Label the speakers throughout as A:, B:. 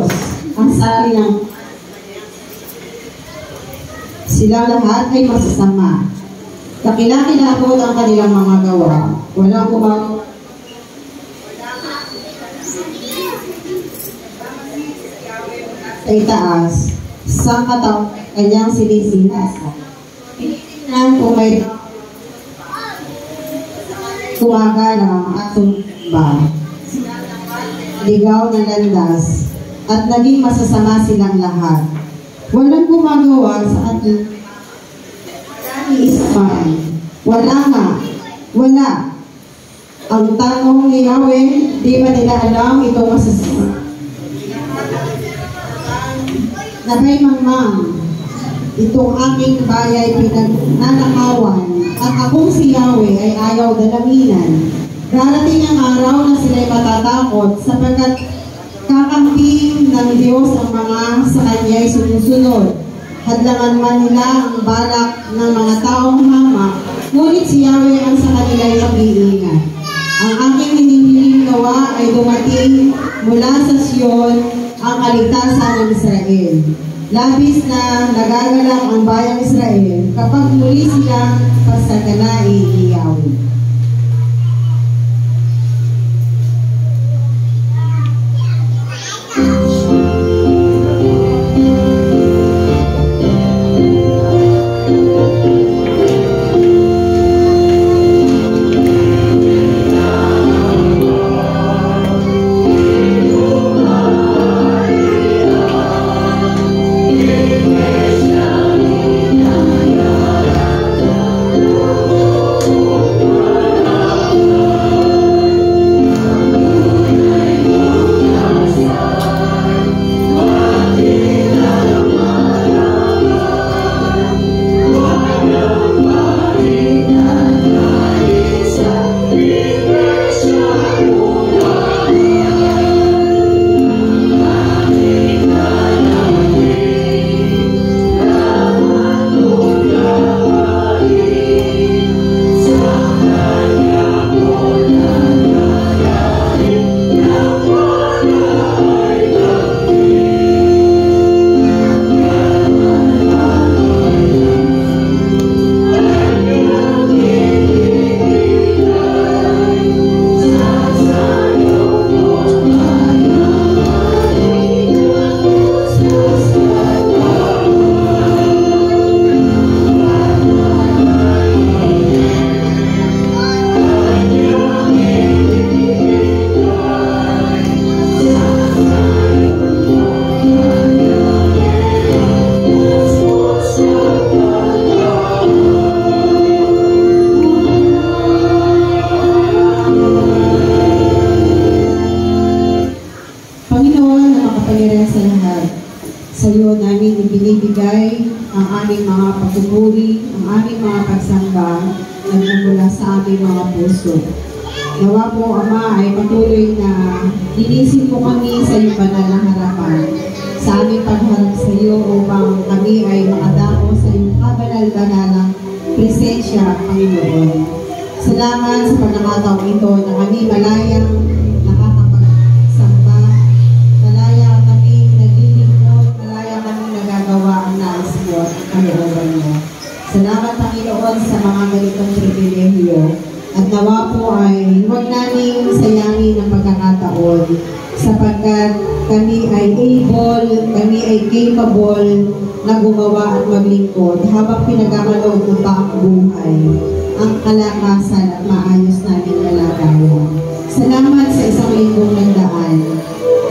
A: Diyos. Ang sabi ng sila lahat ay masasama. Kakilakilabot ang kanilang mga gawa. Walang gumagawa sa itaas sa katawang kanyang sinisinas. Tingnan kung may gumagala at tumba, ligaw ng landas, at naging masasama silang lahat. Walang gumagawa sa ating iispan. Wala nga. Wala. Ang tanong ni Yahweh, di ba nila alam itong masasama? Nabay mangmang, itong aking bayay pinagnanakawan, at akong si Yahweh ay ayaw dalaginan. Darating ang araw na sila'y matatakot, sapagkat kakampi ng Diyos ang mga sa Kanya'y sumusunod. Hadlangan man nila ang balak ng mga taong hamak, ngunit si Yahweh ang sa kanila'y mag-iingat. Ang aking hinihiling gawa ay dumating mula sa Sion, ang kaligtasan ng Israel. Labis na nagagalak ang bayang Israel kapag muli silang pasaganain ni Yahweh. Sa iyo namin ibinibigay ang aming mga pagpupuri, ang aming mga pagsamba na nagmumula sa aming mga puso. Nawa po, Ama, ay patuloy na linisin mo kami sa iyong banal na harapan sa aming pagharap sa iyo upang kami ay makadako sa iyong kabanal-banalang presensya, Panginoon. Salamat sa pagkakataong ito na kami malayang nakakapagsamba, malaya kami naglilingkod, malaya kami nagagawa ang nais mo at kalooban mo. Salamat, Panginoon, sa mga ganitong pribilehyo. At nawa po ay huwag namin sayangin ang pagkakataon sapagkat kami ay able, kami ay capable na gumawa at maglingkod habang pinagkakaloob ng pa ang buhay, ang kalakasan at maayos namin kalagayan. Salamat sa isang linggong nagdaan.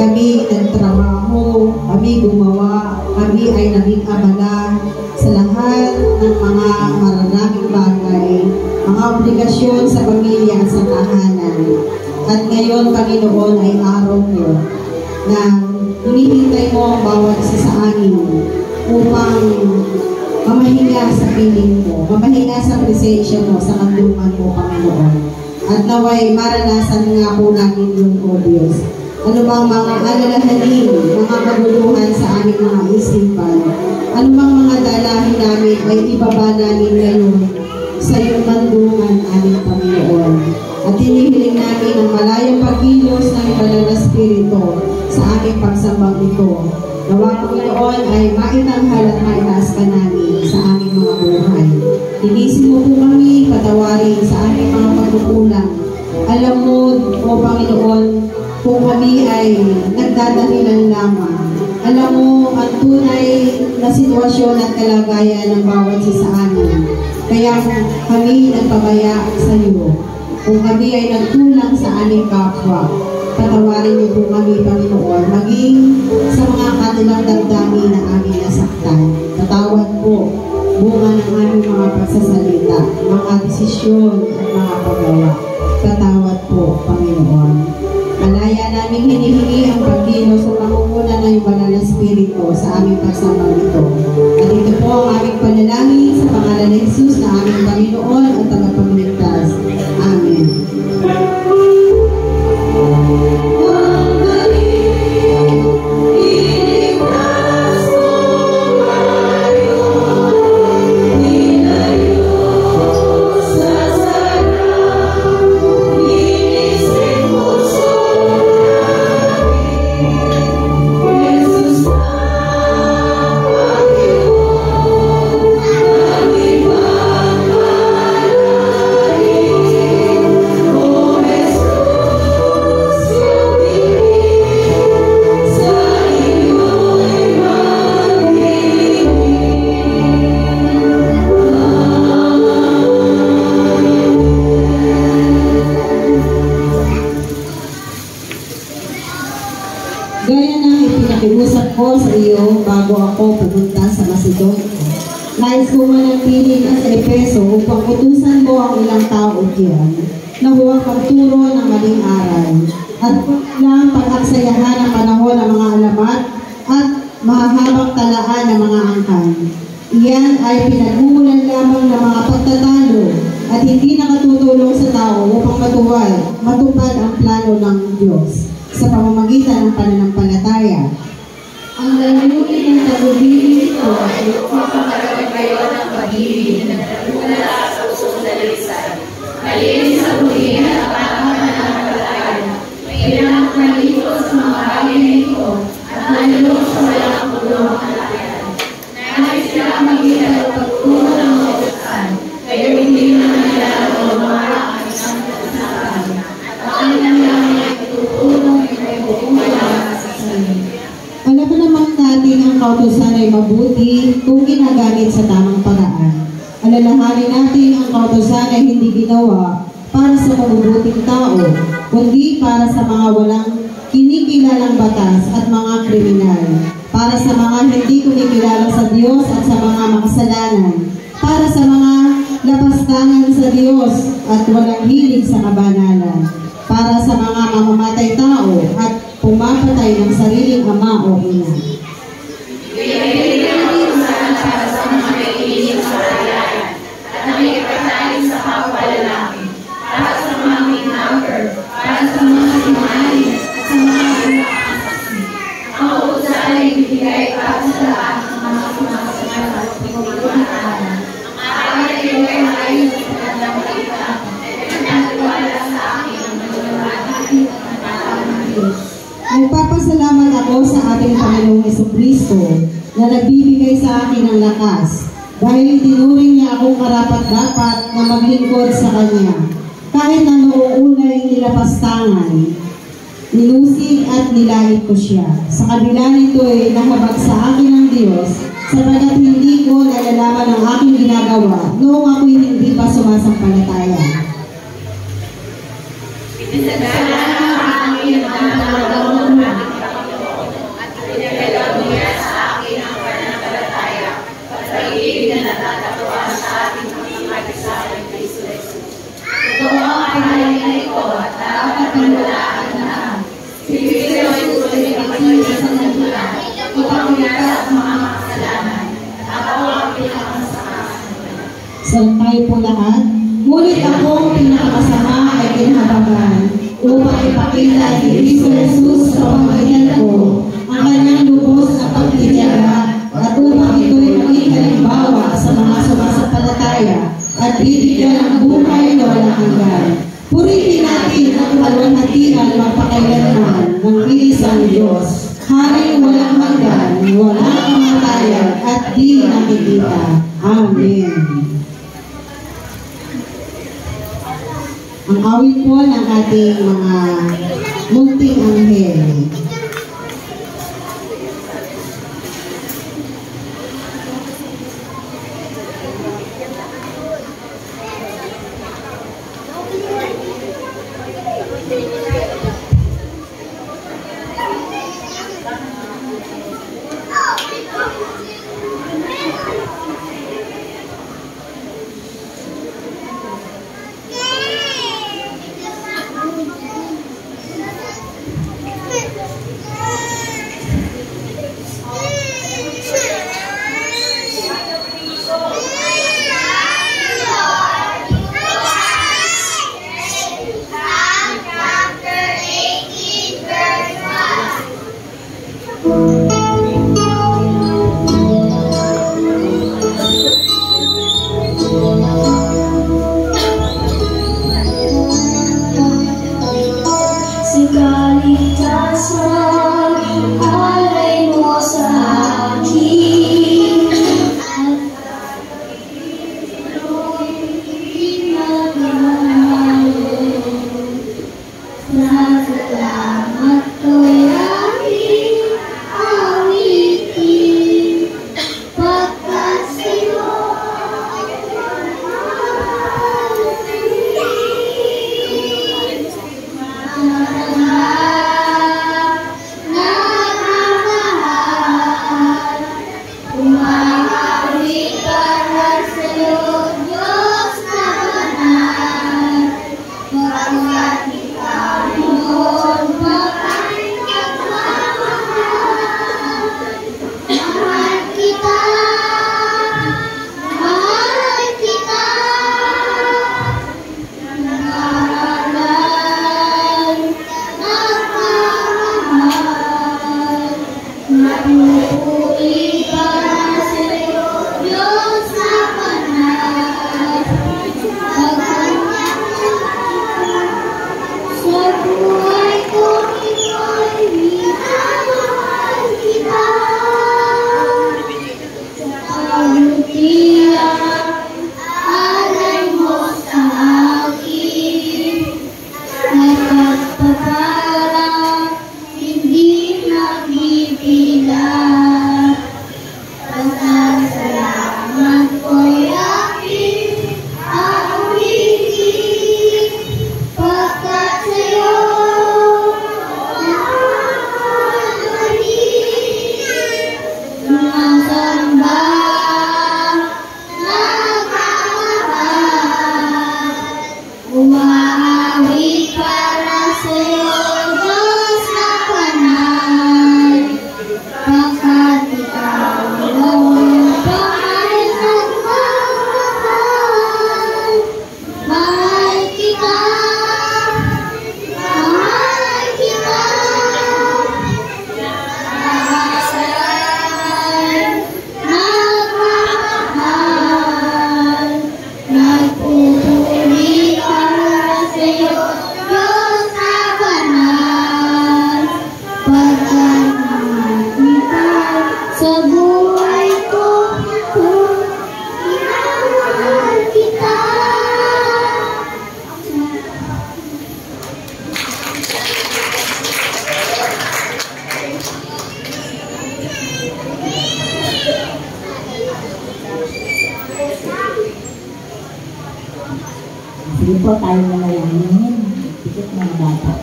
A: Kami nagtrabaho, kami gumawa, kami ay naging abala sa lahat ng mga maraming bagay, mga obligasyon sa pamilya at sa tahanan. At ngayon, Panginoon, ay araw mo na hinihintay mo ang bawat isa sa amin upang mamahinga sa piling mo, mamahinga sa presensya mo, sa kandungan mo, Panginoon. At naway maranasan nga po namin yung o Diyos. Ano bang mga alalahanin, mga kaguluhan sa aming mga isipan, ano bang mga dalahin namin ay ibaba namin ngayon sa iyong kandungan, aming Panginoon. At hinihiling namin ang malayang pagkilos ng banal na Espiritu sa aming pagsambang ito. Nawa Panginoon ay maitanghal at maitaas ka namin sa aming mga buhay. Tinisin mo po kami, patawarin sa aming mga pagkukulang. Alam mo, O Panginoon, kung kami ay nagdadahilan lamang. Alam mo ang tunay na sitwasyon at kalagayan ng bawat isa sa amin. Kaya kami nagpabaya sa iyo. Kung kami ay nagkulang sa aming kapwa, patawarin niyo po kami, Panginoon, maging sa mga kanilang damdamin na aming nasaktan. Patawad po, bunga ng aming mga pagsasalita, mga desisyon at mga paggawa. Patawad po, Panginoon. Malaya namin hinihingi ang pagkilos sa pangunguna ng Banal na Espiritu sa aming pagsama nito. At ito po ang aming panalangin sa pangalan ni Jesus na aming Panginoon at tagapagligtas. Amen. Gaya ng ipinakiusap ko sa iyo bago ako pumunta sa Macedonia, nais ko manatili ka sa Efeso upang utusan mo ang ilang tao diyan na huwag magturo ng maling aral at lang pag-aksayahan ang panahon ng mga alamat at mahahabang talaan ng mga angkan. Iyan ay pinagmumulan lamang ng mga pagtatalo at hindi nakatutulong sa tao upang matupad ang plano ng Diyos sa pamamagitan ng pananampalataya. Ang layunin ng tagubilin ito ay upang kayo ng pag-ibig na nagmula sa usong dalisay. Malinis sa huli at pananampalataya. May ilang nalito sa mga bagay na ito at nalito sa walang pulong alayan. Nais sila maging at pagturo ng mga usan, kaya hindi naman nila lumara ang isang kasasakan. At ang kanilang itutulong alam mo naman natin ang kautusan ay mabuti kung ginagamit sa tamang paraan. Alalahanin natin ang kautusan ay hindi ginawa para sa mabubuting tao, kundi para sa mga walang kinikilalang batas at mga kriminal, para sa mga hindi kunikilala sa Diyos at sa mga makasalanan, para sa mga lapastangan sa Diyos at walang hilig sa kabanalan, para sa mga mamamatay tao at pumapatay ng sariling ama o ina. Pinagilitan ang usahan para sa mga nakikinig sa kalayan at nakikipagsaling sa kapwa lalaki, para sa mga minamper, para sa mga simanin at sa mga sinakasaksi. Ang usahan ay bibigay para sa lahat ng mga sumasagal at pagkakataon. Ang aking ay bibigay na ayon sa kanilang kita at nagwala sa akin ang nagwala ng Diyos. Nagpapasalamat ako sa ating Panginoong Jesucristo na nagbibigay sa akin ng lakas dahil tinuring niya akong karapat-dapat na maglingkod sa Kanya. Kahit na noong unay nilapastangan, nilusig at nilait ko siya. Sa kabila nito ay nahabag sa akin ng Diyos sapagkat hindi ko nalalaman ang aking ginagawa noong ako'y hindi pa sumasampalataya. Pinasagalan ang aking at pinagalaw niya sa akin ang pananampalataya at pag-ibig na natatatuwa sa ating mga sa aking Kristo Jesus. Ito ang pinalingay ko at dapat pinulaan na si Kristo ay tuloy na pagkakita sa nagmula upang iligtas ang mga makasalanan at ako ang pinakamasama. Sa tayo po lahat, ngunit akong pinakamasama ay kinahabagan upang ipakita ni Kristo Jesus sa pamamagitan ko ang kanyang lubos na pagtitiyaga at upang ito'y maging halimbawa sa mga sumasampalataya at bibigyan ng buhay na walang hanggan. Purihin natin ang kalwalhatian magpakailanman ng iisang Diyos, Haring wala kita. Amen. Ang awit po ng ating mga munting anghel.
B: Sige po, tayo manalangin. Sikit mga bata.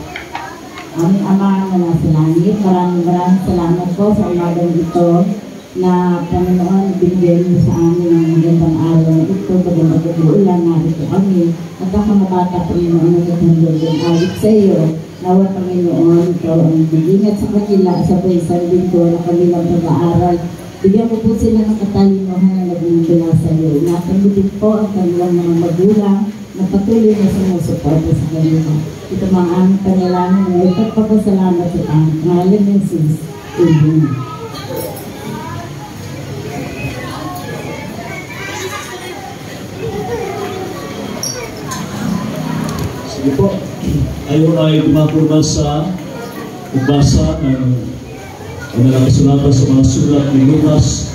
B: Aming Ama na nasa langit, maraming salamat po sa umagang ito na Panginoon, binigyan mo sa amin ang magandang araw na ito, magandang pag-uulan, narito kami. At ang mga bata, Panginoon, nagtutulog ng awit sa iyo. Nawa, Panginoon, ikaw ang bigingat sa kanila sa isang linggo na kanilang pag-aaral. Bigyan mo po sila ng katalinuhan na nagmumula sa iyo. Inatanggapin po ang kanilang mga magulang na patuloy na sumusuporta sa kanila. Ito mga aming panalangin na ipagpapasalamat sa pangalan ng Jesus. Amen.
C: Sige po, tayo ay dumapurma sa pagbasa ng nakasulat sa mga sulat ni Lucas,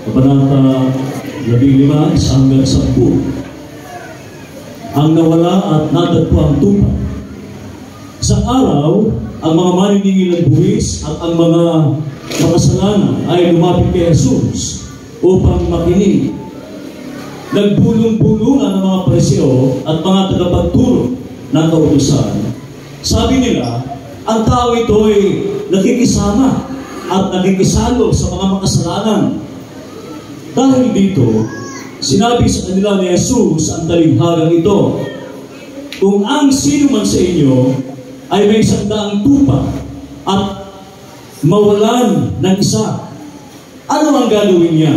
C: Kabanata 15 hanggang 10. Ang nawala at natagpo ang tupa. Sa araw, ang mga maniningil ng buwis at ang mga makasalanan ay lumapit kay Jesus upang makinig. Nagbulong-bulungan ang mga Pariseo at mga tagapagturo ng kautusan. Sabi nila, ang tao ito ay nakikisama at nakikisalo sa mga makasalanan. Dahil dito, sinabi sa kanila ni Jesus ang talinghagang ito, kung ang sino man sa inyo ay may 100 tupa at mawalan ng isa, ano ang gagawin niya?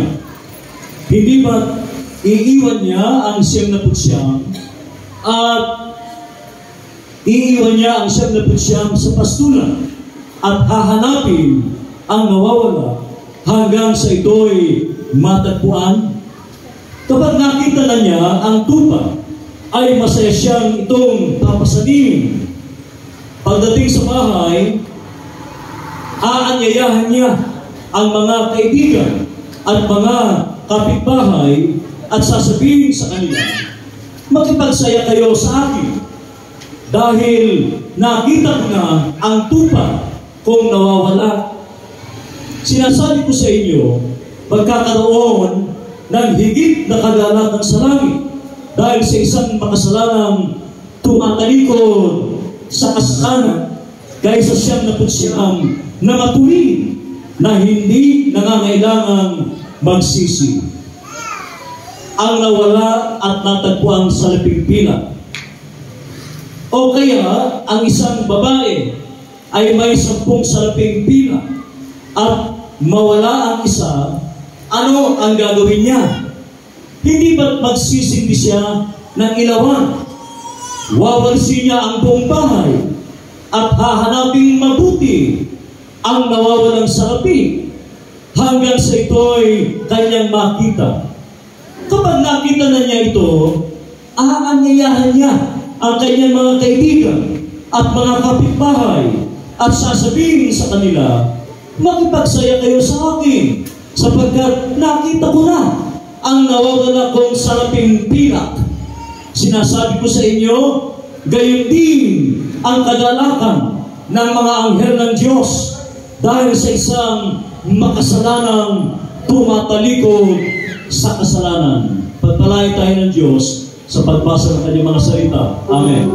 C: Hindi ba iiwan niya ang 99 at iiwan niya ang 99 sa pastulan at hahanapin ang nawawala hanggang sa ito'y matagpuan? Kapag nakita na niya ang tupa, ay masaya siyang itong papasanin. Pagdating sa bahay, aanyayahan niya ang mga kaibigan at mga kapitbahay at sasabihin sa kanila, makipagsaya kayo sa akin dahil nakita ko na ang tupa kung nawawala. Sinasabi ko sa inyo, magkakaroon ng higit na kagalakan sa langit dahil sa isang makasalanang tumatalikod sa kasalanan kaysa 99 na matuwid na hindi nangangailangang magsisi. Ang nawala at natagpuan sa labing pila. O kaya, ang isang babae ay may 10 salaping pila at mawala ang isa, ano ang gagawin niya? Hindi ba't magsisindi siya ng ilawan? Wawalsin niya ang buong bahay at hahanaping mabuti ang nawawalang salapi hanggang sa ito'y kanyang makita. Kapag nakita na niya ito, aanyayahan niya ang kanyang mga kaibigan at mga kapitbahay at sasabihin sa kanila, makipagsaya kayo sa akin sapagkat nakita ko na ang nawawala kong salaping pilak. Sinasabi ko sa inyo, gayon din ang kagalakan ng mga anghel ng Diyos dahil sa isang makasalanang tumatalikod sa kasalanan. Pagpalain tayo ng Diyos sa pagbasa ng kanyang mga salita. Amen.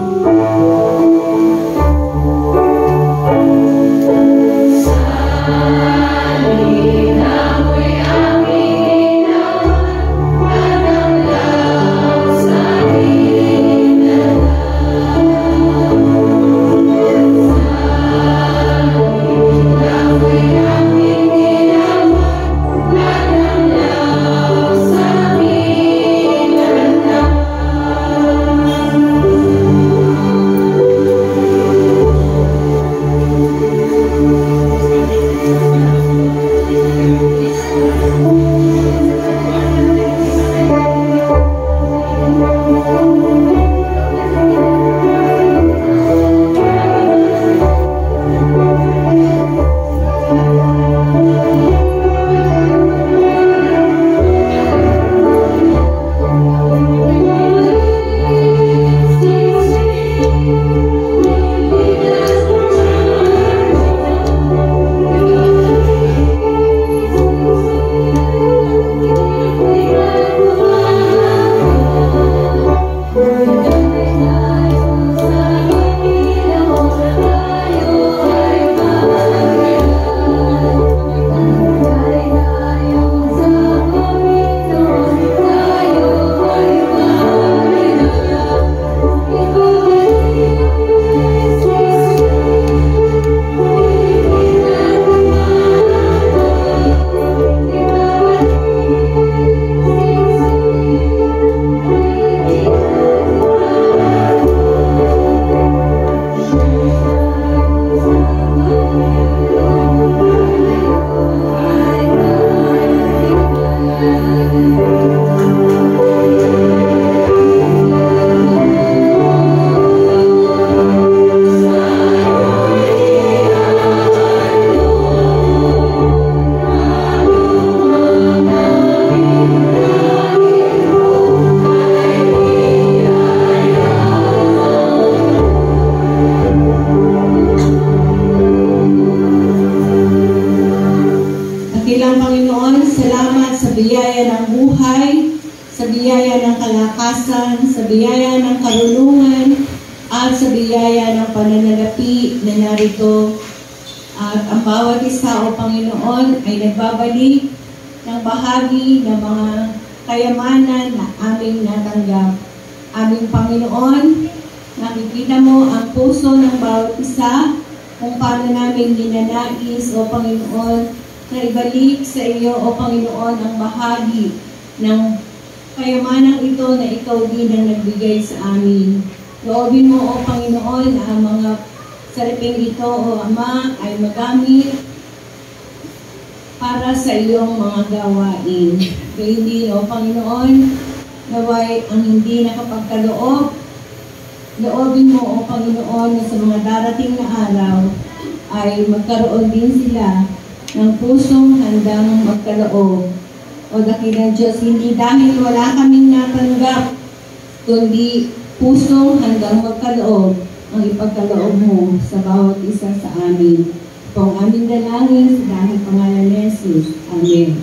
A: Dakilang Panginoon, salamat sa biyaya ng buhay, sa biyaya ng kalakasan, sa biyaya ng karunungan, at sa biyaya ng pananalapi na narito. At ang bawat isa, O Panginoon, ay nagbabalik ng bahagi ng mga kayamanan na aming natanggap. Aming Panginoon, nakikita mo ang puso ng bawat isa kung paano namin ninanais, O Panginoon, na ibalik sa iyo, O Panginoon, ang bahagi ng kayamanang ito na ikaw din ang nagbigay sa amin. Loobin mo, O Panginoon, ang mga salaping ito, O Ama, ay magamit para sa iyong mga gawain. Kaya hindi, O Panginoon, naway ang hindi nakapagkaloob, loobin mo, O Panginoon, na sa mga darating na araw ay magkaroon din sila ng pusong handang magkaloob. O dakilang Diyos, hindi dahil wala kaming natanggap, kundi pusong handang magkaloob ang ipagkaloob mo sa bawat isa sa amin. Ito ang aming dalangin sa daming pangalan ni Jesus. Amen.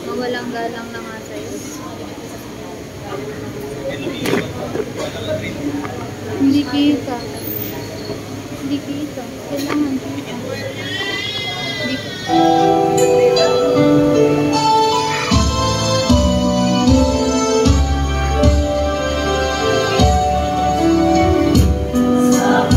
D: Mawalang galang na nga sa'yo. Hindi kita. Hindi kita. Kailangan kita. Hindi kita.
E: Sa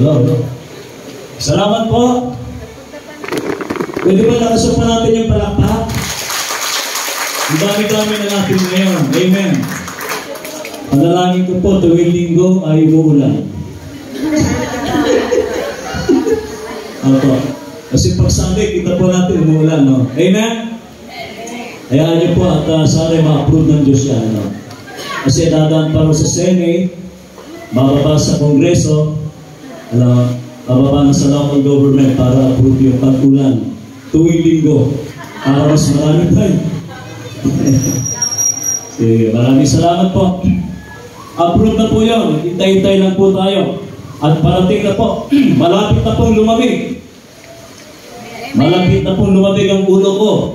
C: Hello. Salamat po. Pwede ba nakasok pa natin yung palakpak? Ang dami-dami na natin ngayon. Amen. Panalangin ko po, tuwing linggo ay umuulan. Opo. Kasi pag Sunday, kita po natin umuulan, no? Amen? Hayaan niyo po at sana ma-approve ng Diyos yan, no? Kasi dadaan pa rin sa Senate, bababa sa Kongreso, bababa na sa local government para approve yung pag-ulan tuwing linggo para mas marami tayo. Sige, maraming salamat po. Approve na po yun. Hintay-hintay lang po tayo. At parating na po. Malapit na pong lumamig. Malapit na pong lumamig ang ulo ko.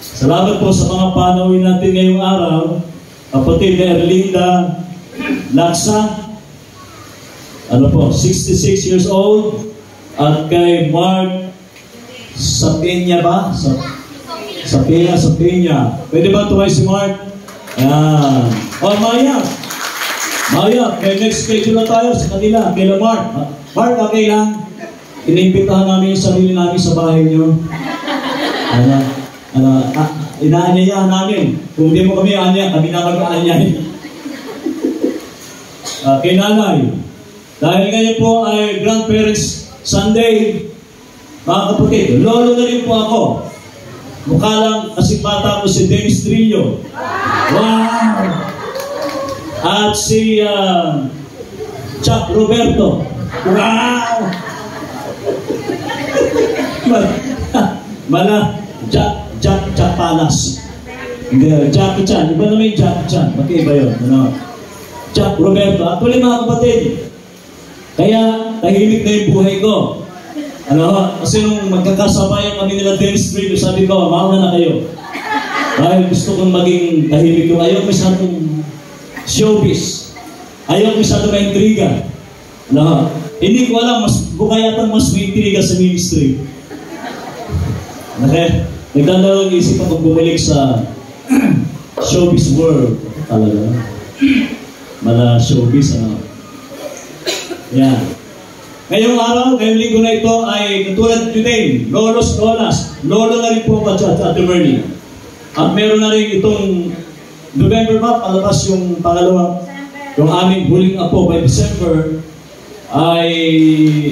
C: Salamat po sa mga panawin natin ngayong araw. Kapatid na Erlinda Laksa, 66 years old, at kay Mark Sapenya ba? Sapenya. Pwede ba tuway si Mark? Ayan. Maya, may next schedule na tayo sa kanila. Kay Mark. Mark, okay lang. Iniimbitahan namin yung sarili namin sa bahay niyo. Inaanyayahan namin. Kung hindi mo kami anya, kami na mag-aanyayin. Kay nanay, dahil ngayon po ay Grandparents Sunday, mga kapatid, lolo na rin po ako. Mukha lang kasi bata ko si Dennis Trillo. Wow! At si Chuck Roberto. Wow! Jack Palas. Jackie Chan. Iba naman yung Jackie Chan. Magkaiba yun. Chuck Roberto. Actually mga kapatid, kaya tahimik na yung buhay ko. Kasi nung magkakasabayan kami nila Dennis Trillo, sabi ko, mauna na kayo. Dahil gusto kong maging tahimik ko. Ayaw masyadong showbiz. Ayaw masyadong ma-intriga. Hindi ko alam, bukay yata mas may intriga sa ministry. Nagdadalawang isip ako bumalik sa showbiz world. Talaga. Mala showbiz, Yan. Ngayong araw, ngayong linggo na ito ay katulad today, lolos, lolas. Lolo na rin po ako at Ate Merly. At meron na rin itong November ba, palabas yung pangalawa. Yung aming huling apo by December ay,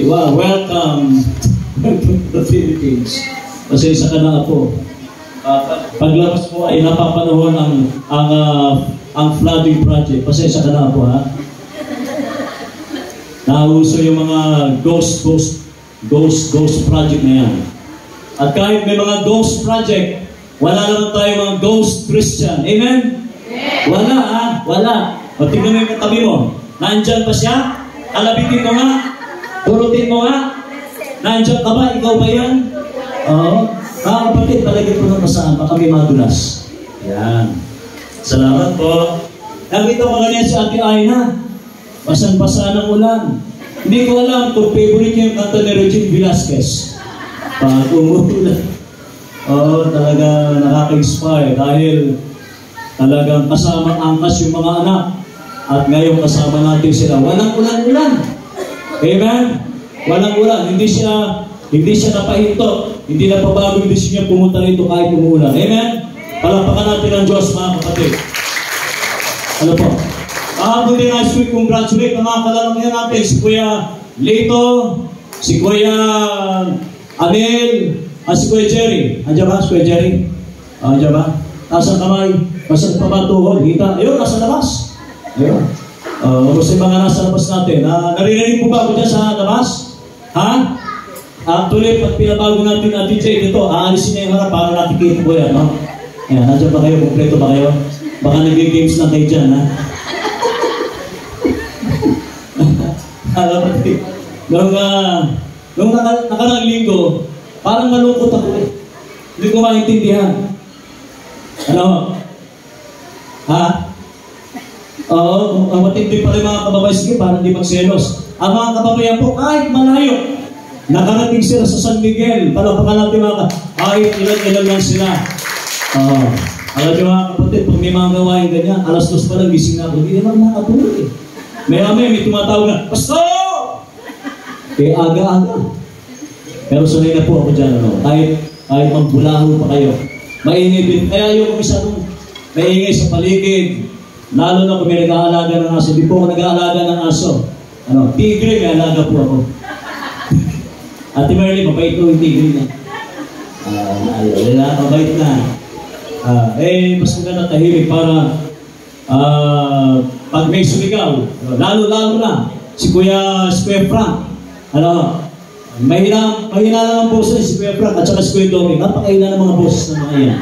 C: welcome to the Philippines. Kasi isa ka na apo. Paglabas mo ay napapanahon ang flooding project. Pasensya ka na po, ha? Nauso yung mga ghost project na yan. At kahit may mga ghost project, wala naman tayo mga ghost Christian. Amen? Yeah. Wala, ha? Wala. O tingnan mo yung katabi mo. Nandyan pa siya? Alabitin mo nga? Turutin mo nga? Nandyan ka ba? Ikaw ba yan? Oo. Kapatid, palagay po naman saan, baka may madulas. Yan. Salamat po. Nakita ko ganyan si Ate Aina. Basan-basa ng ulan. Hindi ko alam kung favorite niya yung kanta ni Regine Velasquez. Pag umuulan. Talaga nakaka-inspire dahil talagang kasamang angkas yung mga anak. At ngayon kasama natin sila. Walang ulan-ulan. Amen? Walang ulan. Hindi siya napahinto. Hindi na pabago yung desisyon niya pumunta rito kahit umuulan. Amen? Palakpakan natin ang Diyos, mga kapatid. Ano po? Good last week, congratulate ang mga kalalangyan natin. Si Kuya Lito, si Kuya Amel, at si Kuya Jerry. Andiyan ba? Si Kuya Jerry? Andiyan ba? Taas ang kamay. Basta pa ba tuhod? Hita. Ayun, nasa labas. Ayun. Kasi mga nasa labas natin. Naririnig po ba ako dyan sa labas? Ha? Actually, pag pinabago natin ang DJ dito, aalisin na yung harap para natin kita po yan. Ayan, nandiyan ba kayo? Kompleto ba kayo? Baka nag-games lang kayo dyan, ha? Kapatid, nung nakarang linggo, parang malungkot ako eh. Hindi ko maintindihan. Ano? Ha? Oo, matindi pa rin mga kababayan. Sige, parang di magselos. Ang mga kababayan po, kahit malayo, nakarating sila sa San Miguel. Palapakan natin mga kahit ilan lang sila. Alam niyo mga kapatid, pag may mga gawain ganyan, alas 2 pa lang gising na ako, hindi naman nakatulog eh. May tumatawag na, Pastor! Eh, aga-aga. Pero sanay na po ako dyan, ano? Kahit magbulaho pa kayo. Maingay din. Kaya yung masyadong maingay sa paligid. Lalo na kung may nag-aalaga ng aso. Hindi po ako nag-aalaga ng aso. Ano? Tigre, may alaga po ako. Ate Merly, mabait ko yung tigre na. Mabait na. Mas maganda tahimik para pag may sumigaw, lalo na si Kuya Frank, mahina lang ang boses si Kuya Frank at saka si Kuya Domi, napakahina ng mga boses ng mga yan.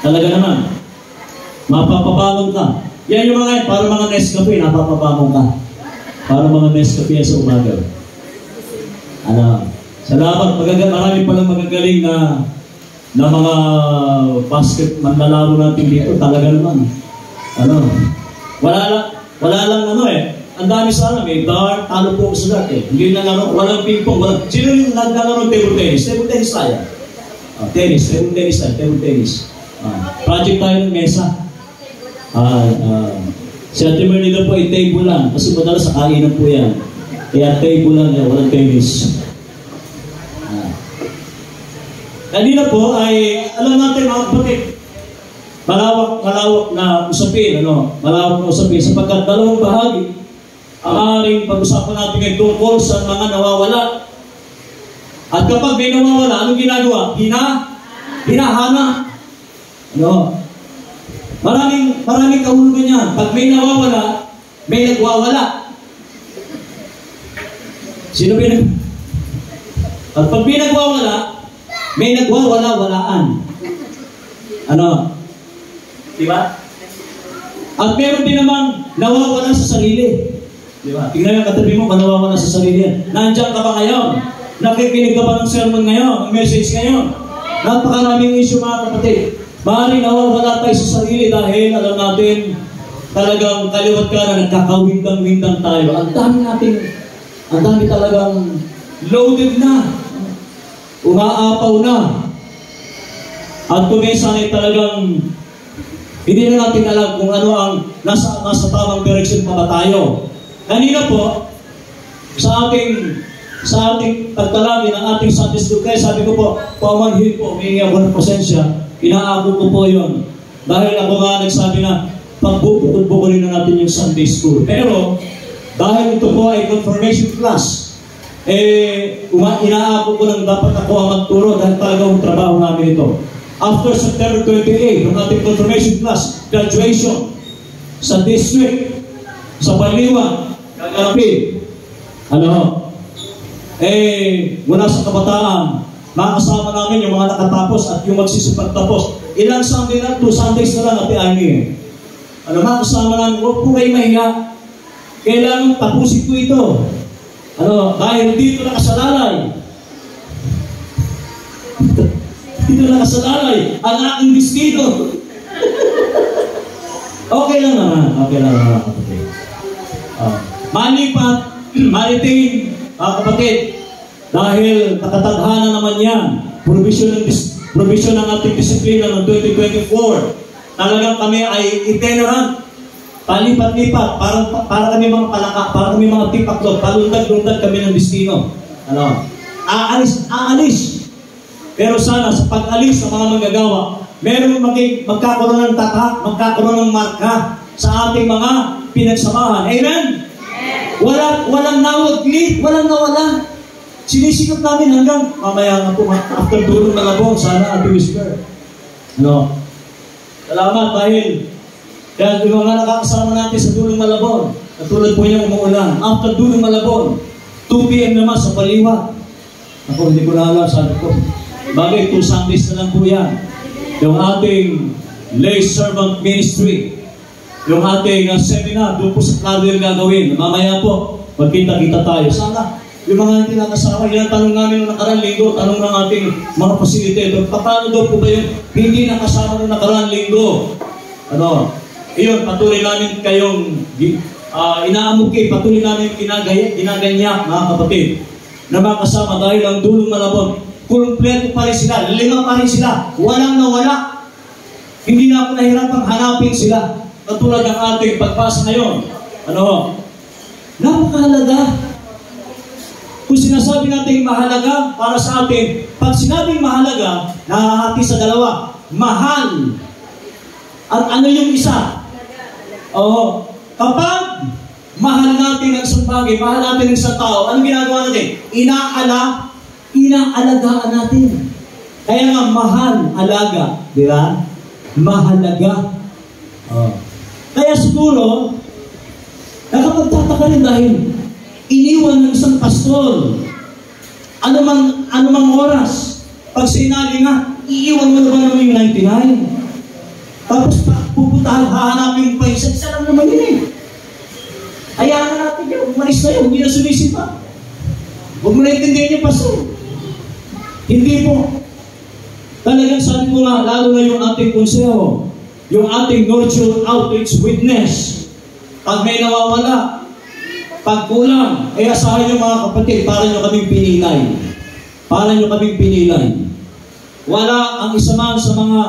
C: Talaga naman, mapapabangon ka. Yan yung mga yan, para mga Nescafe, napapabangon ka. Para mga Nescafe sa umaga. Salamat, marami palang magagaling na mga basket manlalaro natin dito, talaga naman. Wala lang ang dami sana, may dart, talo po sa dart eh. Hindi na laro, walang ping-pong, sino yung naglalaro ng table tennis? Table tennis tayo. Table tennis. Project tayo ng mesa. Si Ate Merly po ay table lang, kasi madalas sa kainan po yan. Kaya table lang yan, walang tennis. Kanina po ay, alam natin mga kapatid, malawak na usapin, malawak na usapin, sapagkat dalawang bahagi, ang aring pag-usapan natin ay tungkol sa mga nawawala. At kapag may nawawala, anong ginagawa? Hinahana. Maraming kahulugan yan. Pag may nawawala, may nagwawala. Sino ba yun? At pag may nagwawala, may nagwawala-walaan. Diba? At meron din namang nawawala sa sarili. Diba? Tingnan yung katabi mo, nawawala sa sarili yan. Nandiyan ka ba ngayon? Nakikinig ka ba ng sermon ngayon? Ng message ngayon? Napakaraming issue mga kapatid. Maaaring nawawala tayo sa sarili dahil alam natin talagang kaliwat ka na nagkakawindang-windang tayo. Ang dami talagang loaded na. Umaapaw na. At kuminsan ay talagang hindi na natin alam kung ano ang nasa tamang direction pa ba tayo. Kanina po, sa ating pagtalami ng ating Sunday School, kaya sabi ko po, paumanhin po, may ako ng pasensya, inaabot ko po yun. Dahil ako nga nagsabi na, pagbubukulin na natin yung Sunday School. Pero, dahil ito po ay confirmation class, inaako ko lang dapat ako ang magturo dahil talagang trabaho namin ito. After September 28, ng ating confirmation class, graduation sa district, sa Baliwan, gaganapin. Mula sa kabataan, makasama namin yung mga nakatapos at yung magsisipagtapos. Ilang Sunday na, 2 Sundays na lang at i-ani. Makasama namin, huwag po kayo mahiya. Kailangan tapusin ko ito. Dahil dito nakasalalay. Dito nakasalalay ang aking destino. Okay lang naman kapatid. Malitin, mga kapatid, dahil nakatadhana naman yan, provision ng ating disiplina ng 2024. Talagang kami ay itinerant, palipat-lipat, para kami mga palaka, para kami mga tipaklot, palundag-lundag kami ng destino. Aalis. Pero sana sa pag-alis ng mga manggagawa, meron magkakaroon ng tatak, magkakaroon ng marka sa ating mga pinagsamahan. Amen? Walang nawaglit, walang nawala. Sinisikap namin hanggang mamaya nga po, after dulong na labong, sana Ate Whisper. Salamat dahil kaya yung mga nakakasama natin sa dulong Malabon, katulad po niya umuulan, after dulong Malabon, 2 p.m. naman sa Baliwan. Ako, hindi ko na alam, sabi ko. Bagay, 2 Sundays na lang po yan. Yung ating lay servant ministry, yung ating seminar, doon po sa Claudio yung gagawin. Mamaya po, magkita-kita tayo. Sana yung mga hindi nakasama, yan tanong namin noong nakaraan linggo, tanong ng ating mga facilitator, paano daw po ba yung hindi nakasama noong nakaraan linggo? Iyon, patuloy namin kayong inaamuki, patuloy namin ginaganyak, mga kapatid, na mga kasama dahil ang dulong malabon, kumpleto pa rin sila, 5 pa rin sila, walang nawala. Hindi na ako nahirapang hanapin sila. Katulad ng ating pagbasa ngayon. Napakahalaga. Kung sinasabi natin mahalaga para sa atin, pag sinabing mahalaga, nahahati sa dalawa. Mahal. At ano yung isa? Kapag mahal natin ang isang bagay, mahal natin ang isang tao, anong ginagawa natin? Inaalagaan natin. Kaya nga mahal, alaga. Di ba? Mahalaga. Kaya siguro, nakapagtataka rin dahil iniwan ng isang pastor. Ano mang oras, pag sinali nga, iiwan mo na ba naman yung 99? Tapos pupuntahan, hahanapin pa isa lang naman yun eh. Hayaan natin yun, umalis na yun, hindi na sumisipa. Huwag mo na intindihan yung pastor. Hindi po. Talagang sabi ko nga, lalo na yung ating konseho, yung ating nurture outreach witness, pag may nawawala, pag kulang, ay asahan nyo mga kapatid, para nyo kaming pinilay. Para nyo kaming pinilay. Wala ang isa man sa mga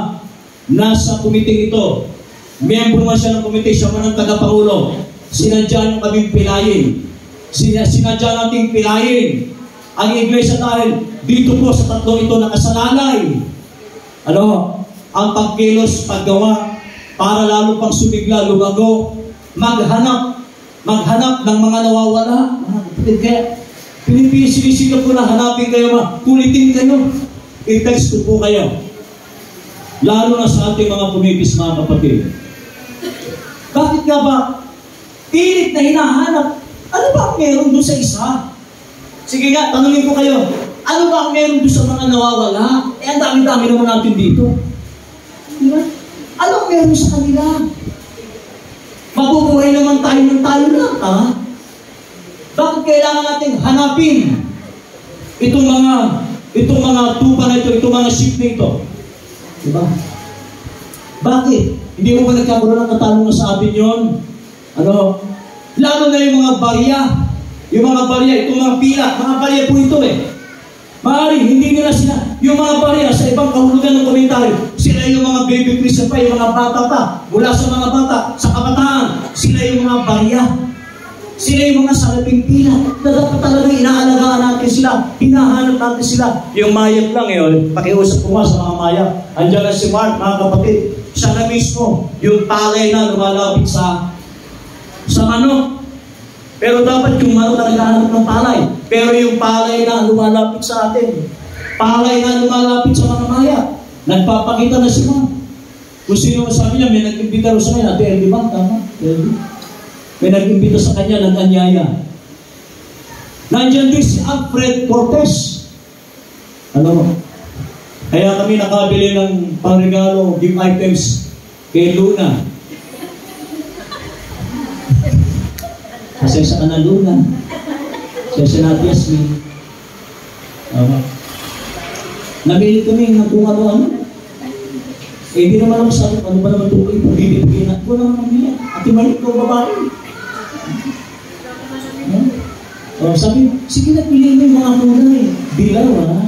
C: nasa komite ito. Miyembro man siya ng komite, siya man ang tagapangulo. Sinadya nyo kaming pilayin. Sinadya nating pilayin ang iglesia dahil dito po sa tatlong ito nakasalalay. Ang pagkilos, paggawa, para lalo pang sumigla, lumago, maghanap ng mga nawawala. Kaya, sinisika po na hanapin kayo, kulitin kayo. I-text ko po kayo. Lalo na sa ating mga pumipis, mga kapatid. Bakit nga ba pilit na hinahanap? Ano ba ang meron doon sa isa? Sige nga, tanungin ko kayo. Ano ba ang meron doon sa mga nawawala? Ang dami-dami naman natin dito. Diba? Ano ang meron sa kanila? Mabubuhay naman tayo ng tayo lang, ha? Bakit kailangan natin hanapin itong mga tuba na ito, itong mga sheep na ito? Diba? Bakit? Hindi mo ba nagkakaroon ng katanungan sa atin yun? Lalo na yung mga barya. Yung mga barya, itong mga pila, mga barya po ito eh. Maaari, hindi nila sila, yung mga barya sa ibang kahulugan ng komentaryo, sila yung mga baby Christian pa, yung mga bata pa, mula sa mga bata, sa kabataan, sila yung mga barya. Sila yung mga saraping pila, na dapat talaga inaalagaan natin sila, hinahanap natin sila. Yung mayat lang eh, pakiusap ko nga sa mga mayat. Andiyan na si Mark, mga kapatid, siya na mismo, yung palay na lumalapit sa manok. Pero dapat yung manok na naghahanap ng palay. Pero yung palay na lumalapit sa atin, palay na lumalapit sa mga maya, nagpapakita na sila. Kung sino sabi niya, may nag-imbita rin sa kanya, Ate Eldi ba? Tama? Eldi? May nag-imbita sa kanya ng anyaya. Nandiyan din si Alfred Cortez. Kaya kami nakabili ng pangregalo, gift items kay Luna. Pasensya ka na, Luna. Pasensya na, Yasmin. Nabili kami ng kung ano-ano. Hindi naman ako sabi, ano ba naman ito? Bibigyan na. Kung naman niya. Ate Marit ko, babae. Sabi, sige na, piliin mo yung mga kulay. Dilaw, ha?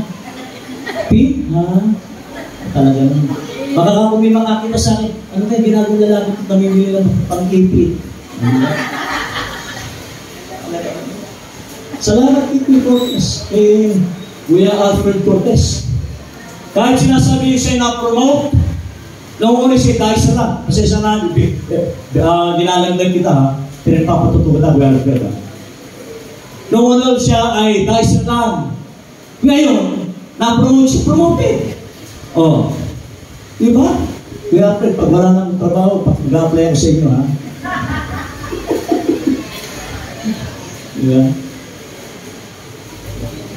C: Pink, ha? Talaga naman. Baka kung may makakita sa akin, ano kaya ginagawa lalaki at namimili lang pang-ipit? Salamat kay Cortez, kay Kuya Alfred Cortez. Kahit sinasabi niyo siya na-promote, noong una siya dahil sa lang. Kasi siya na, nilalagdag kita ha, pinagpapatuto kita, Kuya Alfred ha. Noong una siya ay dahil sa lang. Ngayon, na-promote siya, promoted. Diba? Kuya Alfred, pag wala ng trabaho, mag-apply ako sa inyo ha. Diba?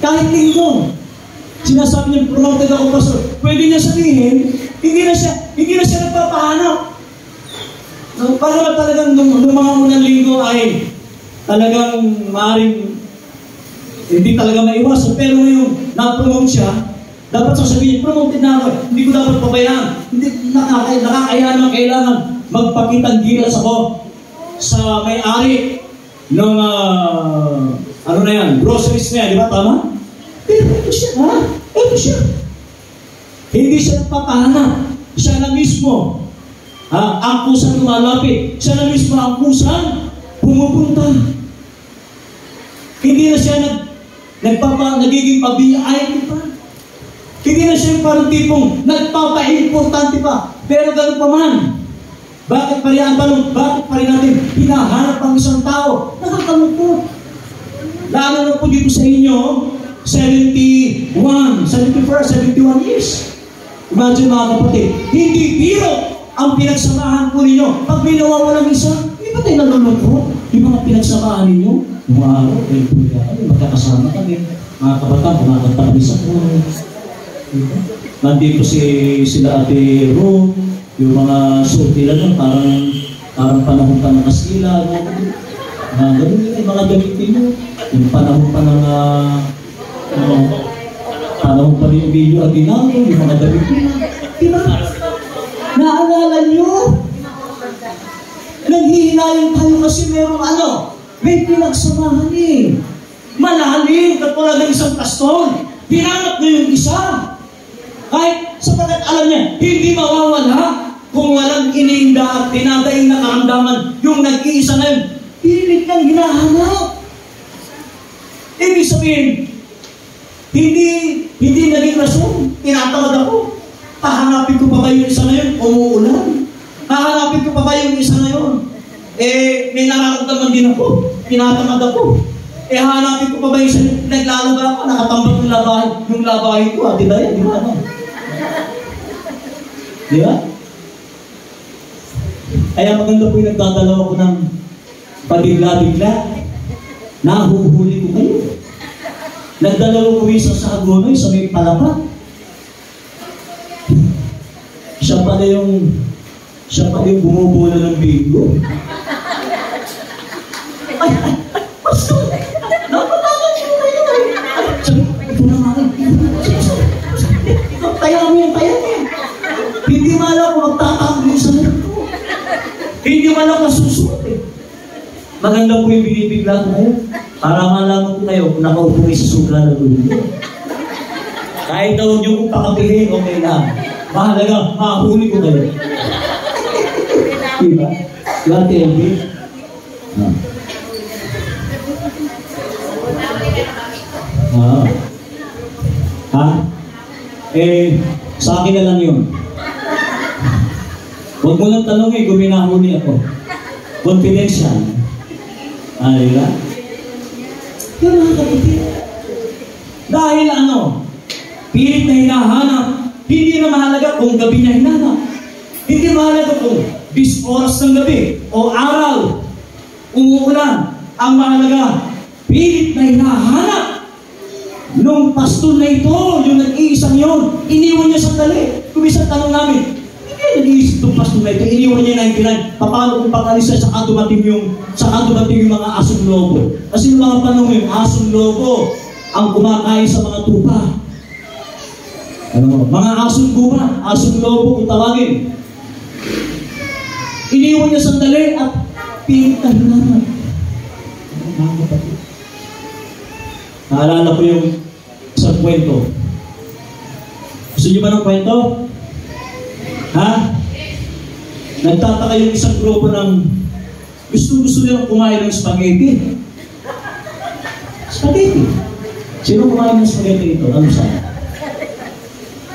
C: Kahit linggo, sinasabi niya, promoted ako, pastor. Pwede niya sabihin, hindi na siya nagpapahanap. Para talagang nung mga unang linggo ay talagang maaaring hindi talaga maiwasan. Pero ngayon, na-promote siya, dapat sasabihin, promoted na ako. Hindi ko dapat pabayaan. Hindi, nakakaya naman kailangan magpakitang gilas ako sa may-ari ng, ano na yan, groceries na yan, di ba? Tama? Pero ito siya, ha? Ito siya. Hindi siya nagpapahanap. Siya na mismo. Ang kusang lumalapit. Siya na mismo ang kusang pumupunta. Hindi na siya nagiging pa-VIP pa. Hindi na siya parang tipong nagpapa-importante pa. Pero ganun pa man. Bakit pa rin natin hinahanap ang isang tao? Nakakalungkot. Lalo na po dito sa inyo, 71 years. Imagine mga kapatid, hindi biro ang pinagsamahan po ninyo. Pag may nawawalang isa, hindi ba tayo nalulungkot? Yung mga pinagsamahan ninyo, yung araw, magkakasama kami. Mga kabataan, kumakanta kami sa puno. Nandito sila Ate Ro, yung mga surti lang, parang panahon pa ng Kastila, ganun yung mga gamitin nyo. Yung panahon pa ng panahon pa rin yung video at dinamo, yung mga gamitin. Diba? Naalala nyo? Nanghihinayang tayo kasi may pinagsamahan eh. Malalim, katulad ng isang pastor. Pinanap na yung isa. Kahit sapagkat alam niya, hindi mawawala kung walang iniinda at tinadaing na karamdaman yung nag-iisa na yun. Pilit kang hinahanap. Ibig sabihin, hindi naging rason. Tinatawad ako. Hahanapin ko pa ba yung isa na yun? Umuulan. Hahanapin ko pa ba yung isa na yun? May nararamdaman din ako. Tinatamad ako. Hahanapin ko pa ba yung isa na yun? Naglalaga ako, nakatambak yung labahin ko. Ate Daya, di ba? Di ba? Kaya maganda po yung nagdadalaw ako ng pabigla-bigla. Nahuhuli ko kayo. Nagdalaw ko isa sa Agonoy, sa may Palapat. Siya pala yung bumubola ng bingo. Ay, pastor! Napatagan ko kayo! Sabi, ito na nga. Tayo mo. Hindi mala ko magtatanggol sa mga ko. Hindi mala masusunod eh. Maganda po yung binibigla ko kayo. Para malaman ko kayo kung nakaupo kayo sa sugla na dulo. Kahit daw nyo kung pakapihin, okay lang. Mahalaga, makahuli ko kayo. Diba? Diba, TLB? Sa akin na lang yun. Huwag mo lang tanongin kung minahuli ako. Confidential. Diba? Yun mga kapatid. Dahil pilit na hinahanap. Hindi na mahalaga kung gabi niya hinahanap. Hindi mahalaga kung 10 oras ng gabi o araw. Umuulan. Ang mahalaga, pilit na hinahanap. Nung pastor na ito, yung nag-iisang yun, iniwan niya sandali. Kung isang tanong namin, hindi nag-iisip itong pastor na ito, iniwan niya 99. Paano kung pag-alis siya, saka dumating yung mga asong lobo? Kasi yung mga panahon yung asong lobo ang kumakain sa mga tupa. Mga asong guba, asong lobo kung tawagin. Iniwan niya sandali at pinta naman. Naalala ko yung isang kwento. Gusto niyo ba ng kwento? Nagtataka yung isang grupo ng gusto nilang kumain ng spaghetti. Spaghetti. Sino kumain ng spaghetti ito? Ano saan?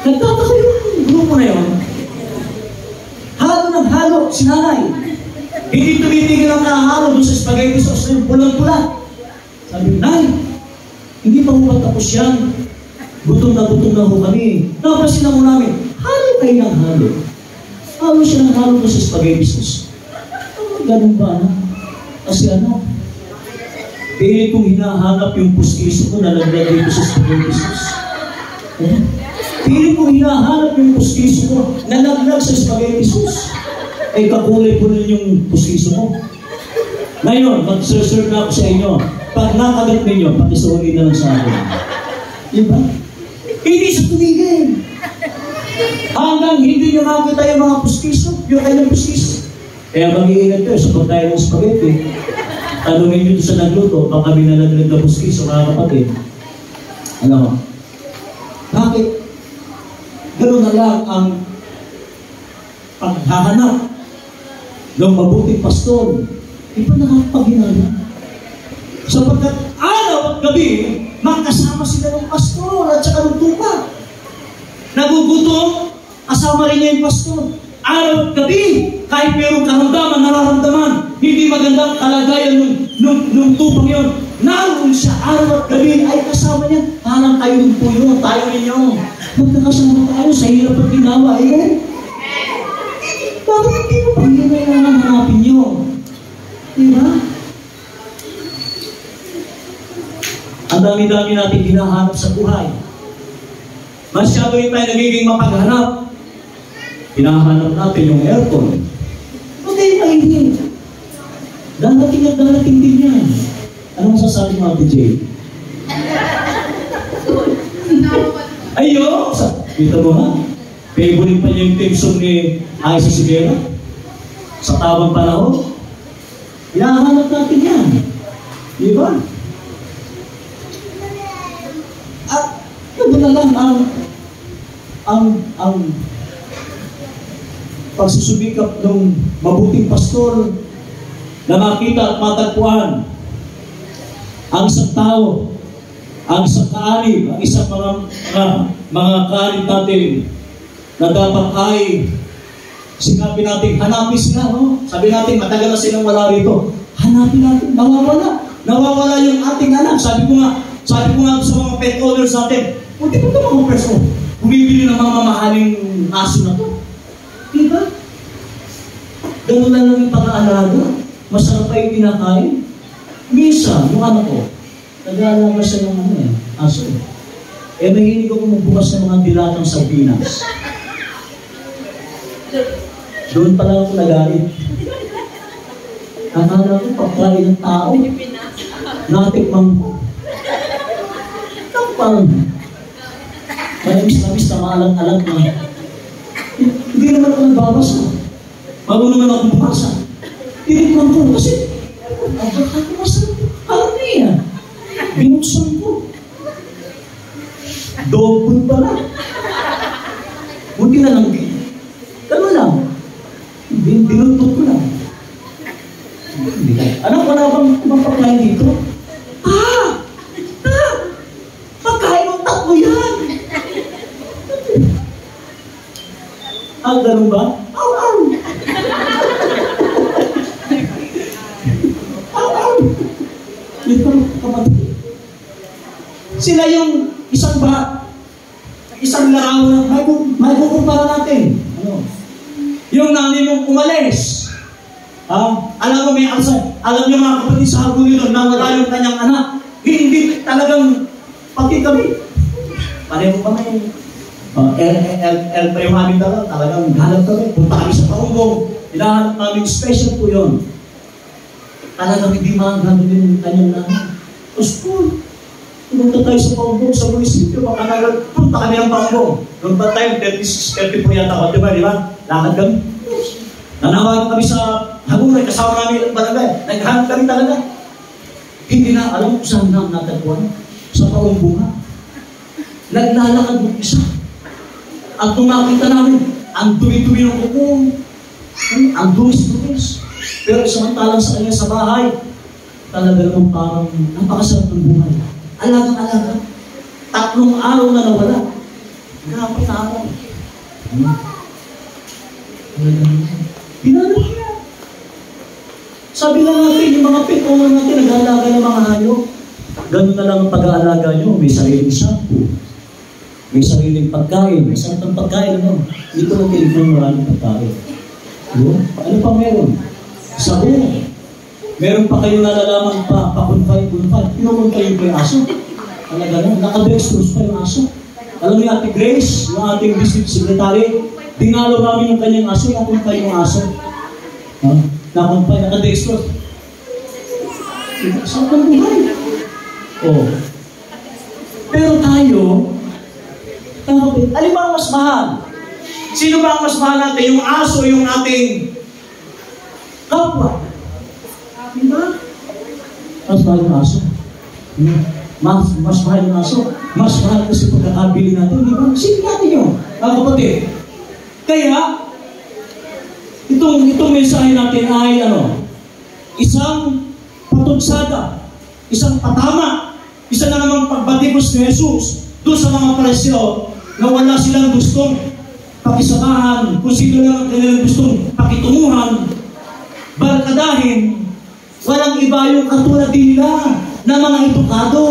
C: Nagtataka yung grupo na yun. Halo ng halo, sinanay. Hindi tumitigil ang nakahalo doon sa spaghetti sauce na yung pulang-pula. Sabi, Nay, hindi pa huwag tapos yan. Gutom na ho kami. Napasin na mo namin, halo kayo ng halo. Halo siya ng halo doon sa spaghetti sauce. Ganun ba na? Kasi kung hinahanap yung puskiso ko, nalaglag dito sa spaghetti sauce. Kung hinahanap yung puskiso ko, nalaglag sa spaghetti sauce. Kakulay po rin yung puskiso mo. Ngayon, mag-serve na ako sa inyo. Pag nakagat ninyo, pakisuuli na lang sa akin. Diba? Hindi sa tumigil. Hanggang hindi nyo makita yung mga puskiso, yung kanyang puskis. Kaya mag-iingat kayo sa pagkain ng spaghetti. Tanungin nyo sa nagluto, baka binalaglag na puskiso, mga kapatid. Ano? Bakit? Ganoon na lang ang paghahanap ng mabuting pastor. Iba nakapaghinala. Sapagkat araw at gabi, magkasama sila ng pastor at saka ng tupa. Nagugutom, kasama rin niya yung pastor. Araw at gabi, kahit mayroong karamdaman, nararamdaman, hindi magandang kalagayan nung tupang yun. Naroon siya, araw at gabi, ay kasama niya. Parang kayo ng puyo, tayo ninyo. Magkakasama tayo sa hirap at ginawa, eh. Bakit hindi mo pang hinayang hanapin nyo? Diba? Ang dami-dami natin hinahanap sa buhay. Masyado rin tayo nagiging mapaghanap. Hinahanap natin yung aircon. Okay, mainit. Darating at darating din yan. Ano masasabi mo, Ate Jay? Ayo! Kita mo ha? Favorite pa niya yung team song ni Aisa Sigera. Sa tawang panahon. Hinahanap natin yan. Di ba? At ito na lang ang pagsusubikap ng mabuting pastor na makita at matagpuan ang isang tao, ang isang kaanib, ang isang mga kaanib natin na dapat ay sinabi natin, hanapin sila, no? Sabi natin, matagal na silang wala rito. Hanapin natin, nawawala yung ating anak. Sabi ko nga sa mga pet owners natin, hindi po ito mga preso. Bumibili ng mga mamahaling aso na to. Diba? Ganun na lang yung pag-aalaga. Masarap pa yung kinakain. Misa, yung anak ko, nag-aalaga siya ng aso. Eh, mahilig ako magbukas ng mga dilatang sardinas. Doon pala ako nagalit. Akala ko pagkain ng tao. Natikmang ko. Kapal. Malis-malis na maalang-alang na. Hindi naman ako nagbabasa. Bago naman ako bumasa. Tinikman ko kasi ako masarap. Alam niya. Binuksan ko. Dog pala. Buti na lang. Ano lang? Binuntot ko lang. Anak, wala bang pagkain dito? Pagkain ng tatlo yan! Ganun ba? Aw! Ito, kapatid. Sila yung isang larawan na may kukumpara natin. Ano? Yung nanay mong umalis. Alam mo may alsa. Alam niyo mga kapatid sa hagulin nun, nawala yung kanyang anak. Hindi talagang pati kami. Pareho pa may El pa yung aming dala. Talagang hanap kami. Punta kami sa Paunggong. Hinahanap namin special po yun. Talagang hindi makagano din yung kanyang nanay. School. Pumunta tayo sa Paunggong, sa munisipyo. Punta kami ng Paunggong. Noong ba tayo, 36, 30 po yata ako. Diba? Lakad kami. Nanawagan kami sa Haguray, kasama namin ang barangay. Naghanap kami talaga. Hindi na alam kung saan na natagpuan. Sa Paunggong nga. Naglalakad mo isa. At nung makita namin, ang dumi-dumi ng kuko. Ang dumis-dumis. Pero samantalang sa kanya sa bahay, talaga naman parang napakasarap ng buhay. Alagang-alaga. 3 araw na nawala. Grabe na ako. Pinano niya. Sabi na natin, yung mga pet-owner natin, nag-aalaga ng mga hayop. Ganun na lang ang pag-aalaga nyo. May sariling shampoo. May sariling pagkain. May sarap ng pagkain. Ano? Dito lang tinignan maraming pagkain. Ano pa meron? Sabon. Meron pa kayo nalalaman pakunfay. Pinukunfay yung aso. Talaga na. Naka-dextrose pa yung aso. Alam niyo, Ate Grace, yung ating district secretary, dinalo namin yung kanyang aso, nakunfay yung aso. Nakunfay, naka-dextrose. Sarap ng buhay. Oh. Pero tayo, alin ba ang mas mahal? Sino ba ang mas mahal natin? Yung aso, yung ating kapwa? Diba? Mas mahal yung aso. Mas mahal yung aso. Mas mahal kasi pagkakabili natin. Diba? Sige natin yun. Mga kapatid. Kaya, itong mensahe natin ay isang patugsada, isang patama, isa na namang pagbatikos ni Jesus doon sa mga Pariseo na wala silang gustong pakisamahan, kung sino lang ang kanilang gustong pakitunguhan, barkadahin. Walang iba yung katulad din nila na mga edukado.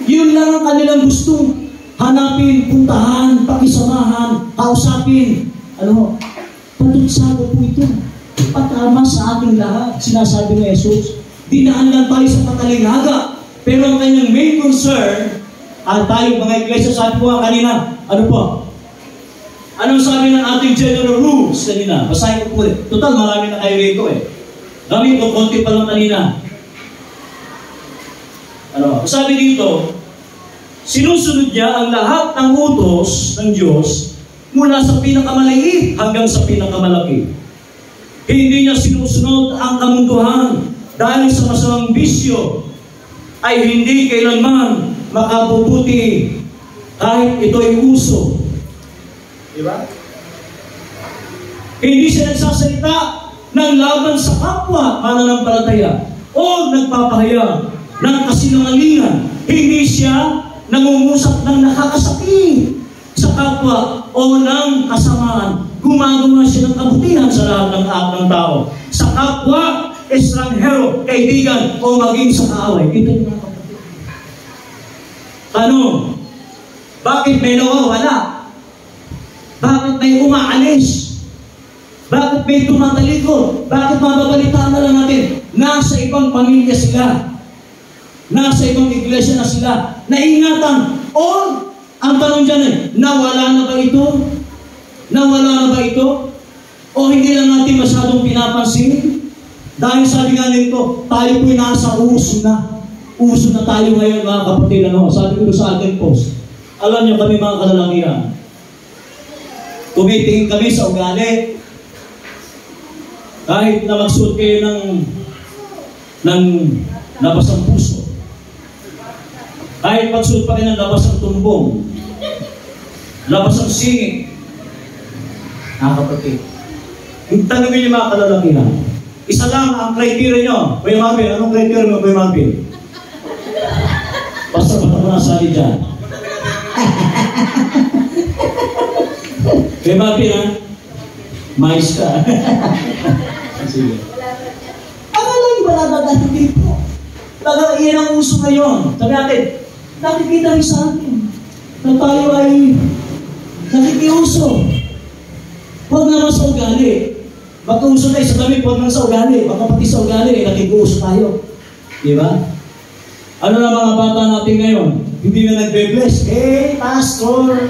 C: Yun lang ang kanilang gustong hanapin, puntahan, pakisamahan, kausapin. Patugsado po ito. Patama sa ating lahat. Sinasabi ni Jesus, dinaan lang tayo sa patalingaga. Pero ang kanyang main concern, at tayo mga iglesia, sabi ko nga kanina, ano po? Anong sabi ng ating general rules kanina? Basahin ko po ulit. Total, marami na kayo rito eh. Kami po, konti pa lang kanina. Sabi dito, sinusunod niya ang lahat ng utos ng Diyos mula sa pinakamaliit hanggang sa pinakamalaki. Hindi niya sinusunod ang kamunduhan dahil sa masamang bisyo ay hindi kailanman makabubuti kahit ito ay uso. Diba? Hindi siya nagsasalita ng laban sa kapwa mananampalataya o nagpapahayag ng kasinungalingan. Hindi siya nangungusap ng nakakasakit sa kapwa o ng kasamaan. Gumagawa siya ng kabutihan sa lahat ng tao. Sa kapwa, estranghero, kaibigan, o maging sa kaaway. Ito yung mga kapatid. Tanong, bakit may nawawala? Bakit may umaalis? Bakit may tumatalikod? Bakit mababalitaan na lang natin? Nasa ibang pamilya sila. Nasa ibang iglesia na sila. Naingatan. O, ang tanong dyan eh, nawala na ba ito? Nawala na ba ito? O hindi lang natin masyadong pinapansin? Dahil sabi nga nito, tayo po'y nasa uso na. Uso na tayo ngayon mga kapatid. Sabi ko sa ating post. Alam niyo kami mga kalalakihan. Tumitingin kami sa ugali. Kahit na magsuot kayo ng labasang puso. Kahit magsuot pa kayo ng labasang tumbong. Labasang singit. Kapatid. Yung tanongin niyo mga kalalakihan. Isa lang ang criteria nyo. Kuya Marvin, anong criteria mo, Kuya Marvin? Basta ba't ako nasali dyan? Kuya Marvin, ha? Mais ka. Sige. Akala yung balabag dito. Talaga, iyan ang uso ngayon. Sabi natin, nakikita rin sa atin na tayo ay nakikiuso. Huwag naman sa ugali. Mag-uso tayo sa damit, huwag naman sa ugali. Baka pati sa ugali, nakikiuso tayo. Diba? Ano na mga bata natin ngayon? Hindi na nagbe-bless. Hey, pastor!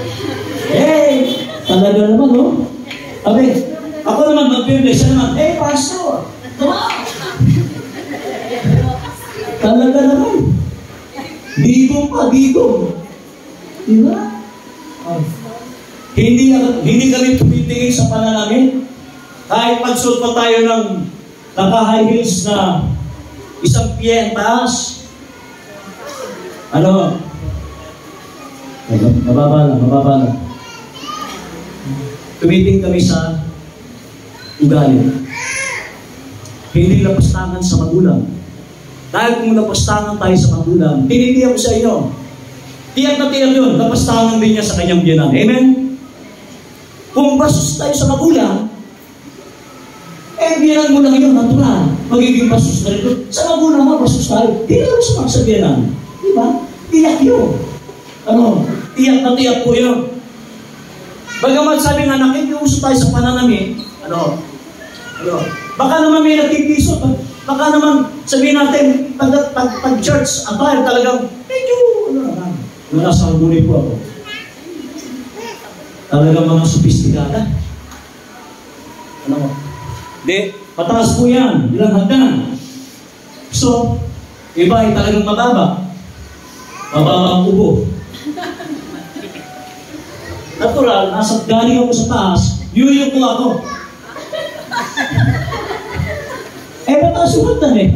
C: Hey! Talaga naman, no? Sabi, ako naman mag-bless. Siya naman, hey, pastor! Talaga naman. Digong pa, digong. Diba? Hindi kami tumitingin sa pananamit. Kahit pagsuot pa tayo ng naka-high heels na isang piye ang taas. Mababa lang. Tumitingin kami sa ugali. Hindi lapastangan sa magulang. Dahil kung lapastangan tayo sa magulang, tinitiyak ko sa inyo. Tiyak na tiyak yun, lapastangan din niya sa kanyang biyanan. Amen? Kung basos tayo sa magulang, biyanan mo lang yun, natural. Magiging basos na rin. Sa magulang mo, basos tayo. Hindi na gusto sa biyanan. Diba? Tiyak yun. Tiyak na tiyak po yun. Bagamat sabi nga, nakikiuso tayo sa pananamit, baka naman may nagkikiso, baka naman sabihin natin, pag church attire talagang, medyo, nasa hanguli po ako. Talagang mga sopistikada. Di, pataas po yan, ilang hagdan. So, iba ay talagang mababa. Mababa ang ubo. Natural, nasa galing ako sa taas, yuyo ko ako. Mataas yung hagdan eh.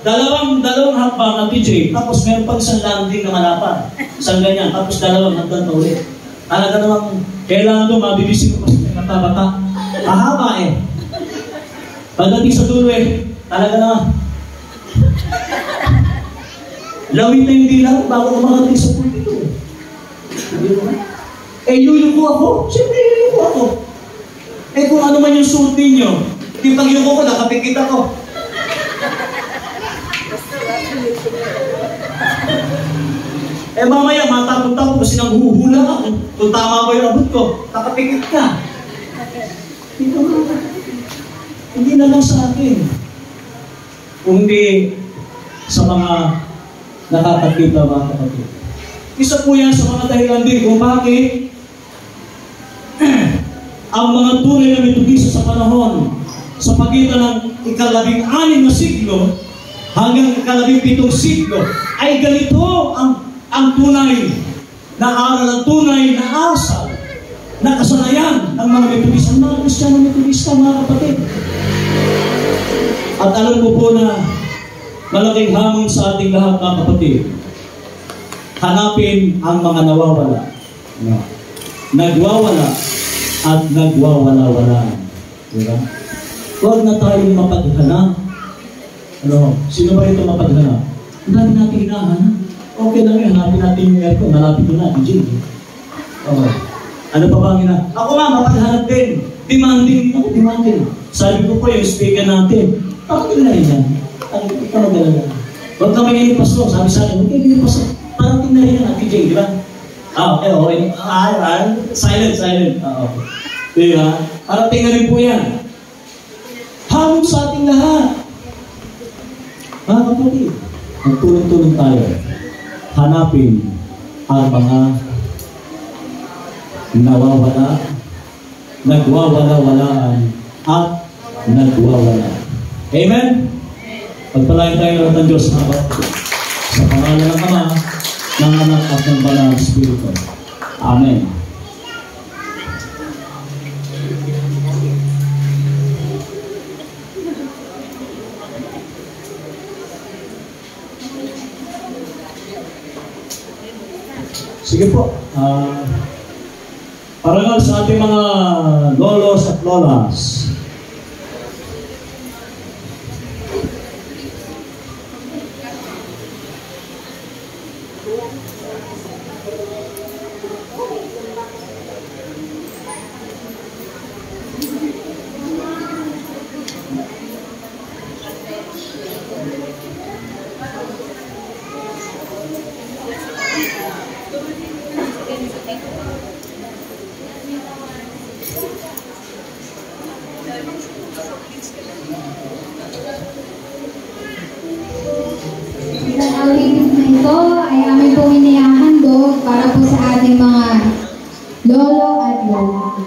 C: Dalawang hakbang ng TJ, tapos meron pang isang landing na malapad. Isang ganyan, tapos dalawang hagdan na ulit. Talaga namang, kailangan doon, mabibisin ko kasi bata-bata. Mahaba eh. Pagdating sa dulo eh, talaga naman. Lawit na yung dila bago ko makarating sa pulpito. Yuyuko ako. Siyempre, yuyuko ako. Kung ano man yung suot ninyo, di pag yuko ko, nakapikit ako. Mamaya, matapon-tapon kasi nanghuhula ako. Kung tama ko yung abot ko, nakapikit ka. Hindi na lang sa akin. Kundi sa mga nakakakita, mga kapatid. Isa po yan sa mga dahilan din kung bakit ang mga tunay na Metodista sa panahon sa pagitan ng ika-16 na siglo hanggang ika-17 siglo ay ganito ang tunay na aral, ang tunay na asal na kasanayan ng mga Metodista, ng mga Kristiyano Metodista, mga kapatid. At alam mo po na malaking hamon sa ating lahat, mga kapatid. Hanapin ang mga nawawala. No. Nagwawala at nagwawala-wala. Diba? Huwag na tayong mapaghanap. Sino ba ito mapaghanap? Ang dami natin hinahanap. Okay lang yun, hanapin natin yung aircon. Malapit ko na, DJ. Ano pa ba ang hinahanap? Ako mapaghanap din. Demanding. Ako demanding. Sabi ko po yung speaker natin. Parating na rin yan. Ikaw mag-alala. Huwag kami ngayon pasto. Sabi sa akin, huwag kayo ngayon pasto. Parating na rin yan, DJ, di ba? Okay. Silent. Okay. Diba? Parating na rin po yan. Hamon sa ating lahat. Mga kapatid, magtulong-tulong tayo. Hanapin ang mga nawawala, nagwawala-walaan, at nagwawala. Amen? Pagpalain tayo ng Diyos, mga kapatid. Sa pangalan ng Ama, ng Anak at ng Banal na Espiritu. Amen. Sige po. Parangal sa ating mga lolos at lolas.
E: Ang awit na ito ay aming pong inihahandog para po sa ating mga lolo at lola.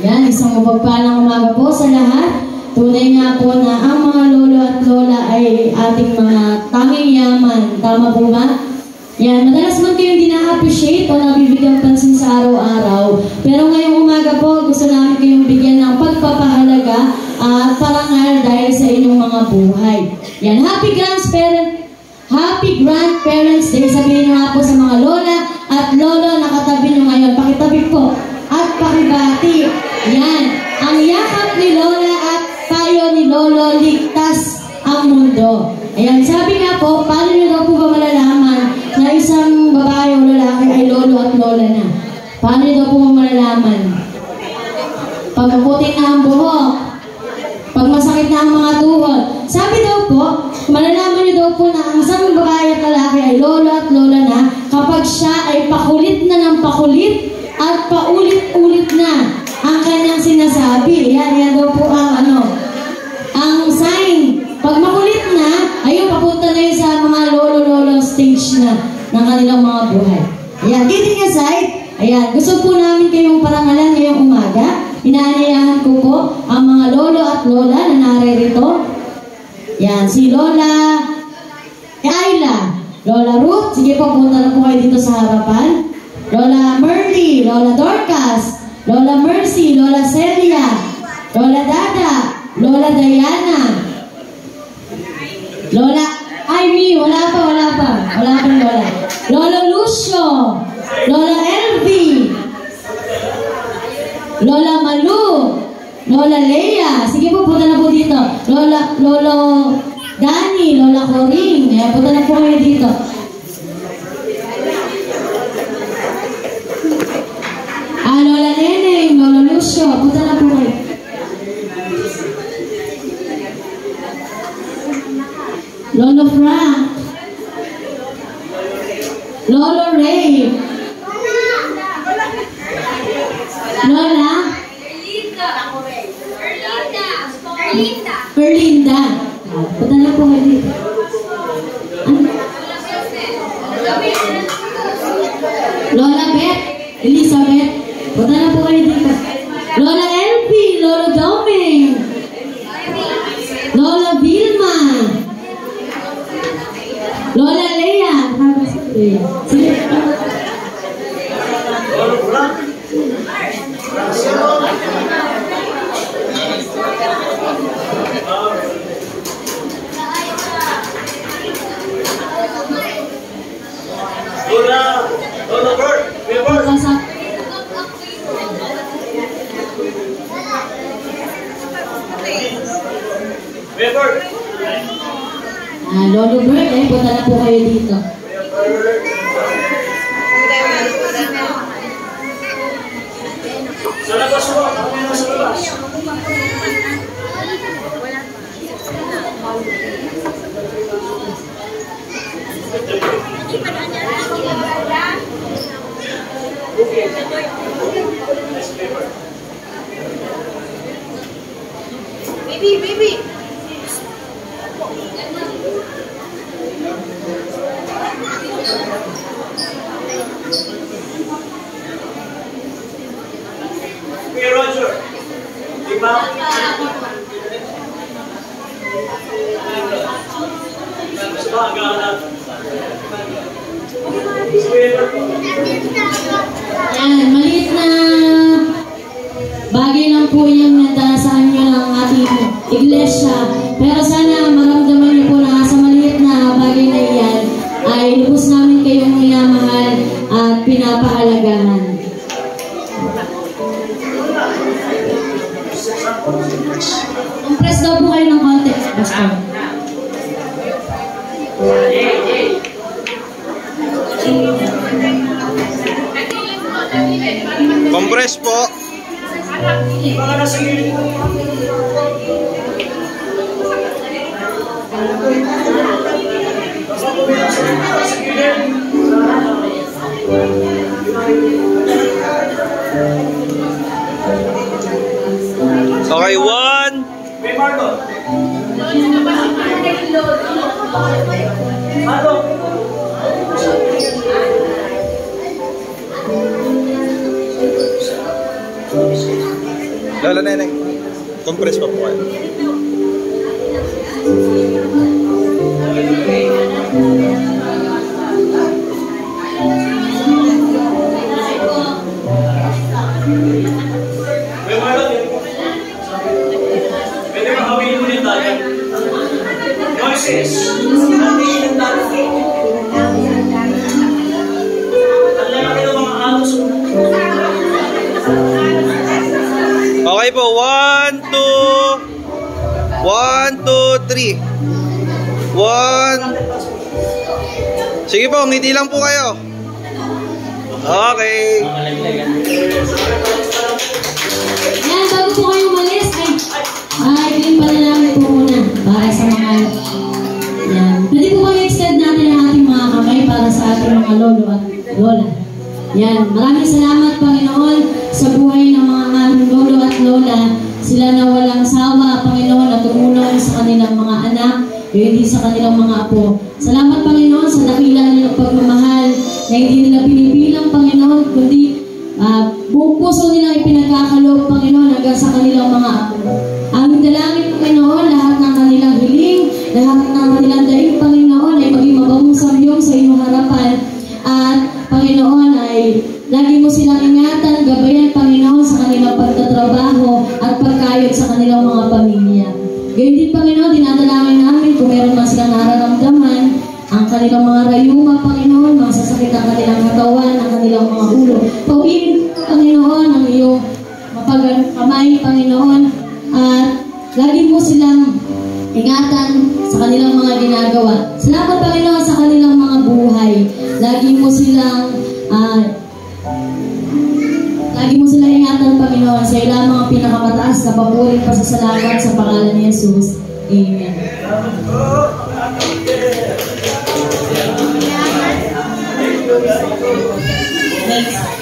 B: Yan, isang mapagpalang umaga po sa lahat. Tunay nga po na ang mga lolo at lola ay ating mga tanging yaman. Tama po ba? Yan, madalas man kayong dina-appreciate o nabibigyan pansin sa araw-araw. Pero ngayong umaga po, gusto namin kayong bigyan ng pagpapahalaga at parangal dahil sa inyong mga buhay. Yan, Happy Grandparents Day. Sabihin nyo nga po sa mga lola at lolo na katabi nyo ngayon. Pakitabi po at pakibati. Yan, ang yakap ni lola at payo ni lolo, ligtas ang mundo. Ayan, sabi nga po, paano nyo daw po ba malalaman na isang babae o lalaki ay lolo at lola na? Paano nyo daw po ba malalaman? Pag maputing na ang buhok, pag masakit na ang mga tuhod. Sabi daw po, malalaman nyo daw po na ang isang babae at lalaki ay lolo at lola na kapag siya ay pakulit na ng pakulit at paulit-ulit na ang kanyang sinasabi. Yan daw po ang sign. Pag makulit na, ayun, papunta na yun sa mga lolo-lolo stage na ng kanilang mga buhay. Ayan, kidding aside, ayan, gusto po namin kayong parangalan ngayong umaga. Inaanyayahan ko po ang mga lolo at lola na naririto. Yan, si Lola Ayla, Lola Ruth, sige po, punta na po kayo dito sa harapan. Lola Merly, Lola Dorcas, Lola Mercy, Lola Celia, Lola Dada, Lola Diana, Lola Amy, wala pa Lola. Lola Lucio, Lola Elvie, Lola Malu, Lola Leia, sige po, punta na po dito. Lolo Dani, Lola Corinne, ayan, punta na po kayo dito. Lola Neneng, Lola Lucio, punta na po kayo. Lolo Frank, Lolo Ray, Lola Perlinda. Punta na po kayo dito. Lola Beth, Elizabeth. Punta na po kayo dito. Lola Elfie, Lolo Doming, Lola Vilma, Lola Lea. Sige.
C: Lola Bert,
B: Lolo Bert, punta na po kayo dito.
C: sa labas po, kami na sa labas.
D: Baby.
C: Kuya Roger, di ba? Mas maaga.
B: Yan, maliit na bagay lang po yung nadalasan nyo ng ating iglesia. Pero sana maramdaman nyo po na sa maliit na bagay na iyan ay lubos namin kayong minamahal at pinapahalagahan. Compress daw po kayo ng konti. Basta.
F: Compress po.
C: Baka nasa gilid mo. Nasa gilid.
F: Okay, 1.
C: May Marco. Marco.
F: Lola Neneng. Compress pa po kayo.
C: May Marco. Pwede ba hawin mo din tayo? Noises. Natingin ang dati. Ang lalaki ng mga atos.
F: Okay po, 1, 2. 1, 2, 3. 1. Sige po, ngiti lang po kayo. Okay.
B: Yan, bago po kayo umalis, clean pala namin po muna para sa mga yan. Pwede po kayo extend natin ang ating mga kamay para sa ating mga lolo at lola. Yan, maraming salamat Panginoon sa buhay ng mga aming lolo at lola. Sila na walang sawa, Panginoon, at tumulong sa kanilang mga anak, hindi sa kanilang mga apo. Salamat Panginoon sa dakila nilang pagmamahal na hindi nila binibilang Panginoon, kundi buong puso nilang ipinagkakaloob Panginoon hanggang sa kanilang mga apo. Aming dalangin Panginoon, lahat ng kanilang hiling, lahat ng kanilang daig Panginoon ay maging mabangong samyong sa iyong harapan. At Panginoon ay lagi mo silang ingatan, gabayan Panginoon sa kanilang pagtatrabaho at pagkayod sa kanilang mga pamilya. Gayun din Panginoon, dinadalangin namin kung meron man silang nararamdaman, ang kanilang mga rayuma Panginoon, masasakit ang kanilang katawan, ang kanilang mga ulo. Pauwiin Panginoon ang iyong mapagang kamay Panginoon, at lagi mo silang ingatan sa kanilang mga ginagawa. Salamat Panginoon sa kanilang mga buhay. Lagi mo silang ingatan Panginoon. Sa ilang mga pinakamataas na paburing pasasalamat sa pangalan ni Jesus. Amen. Next.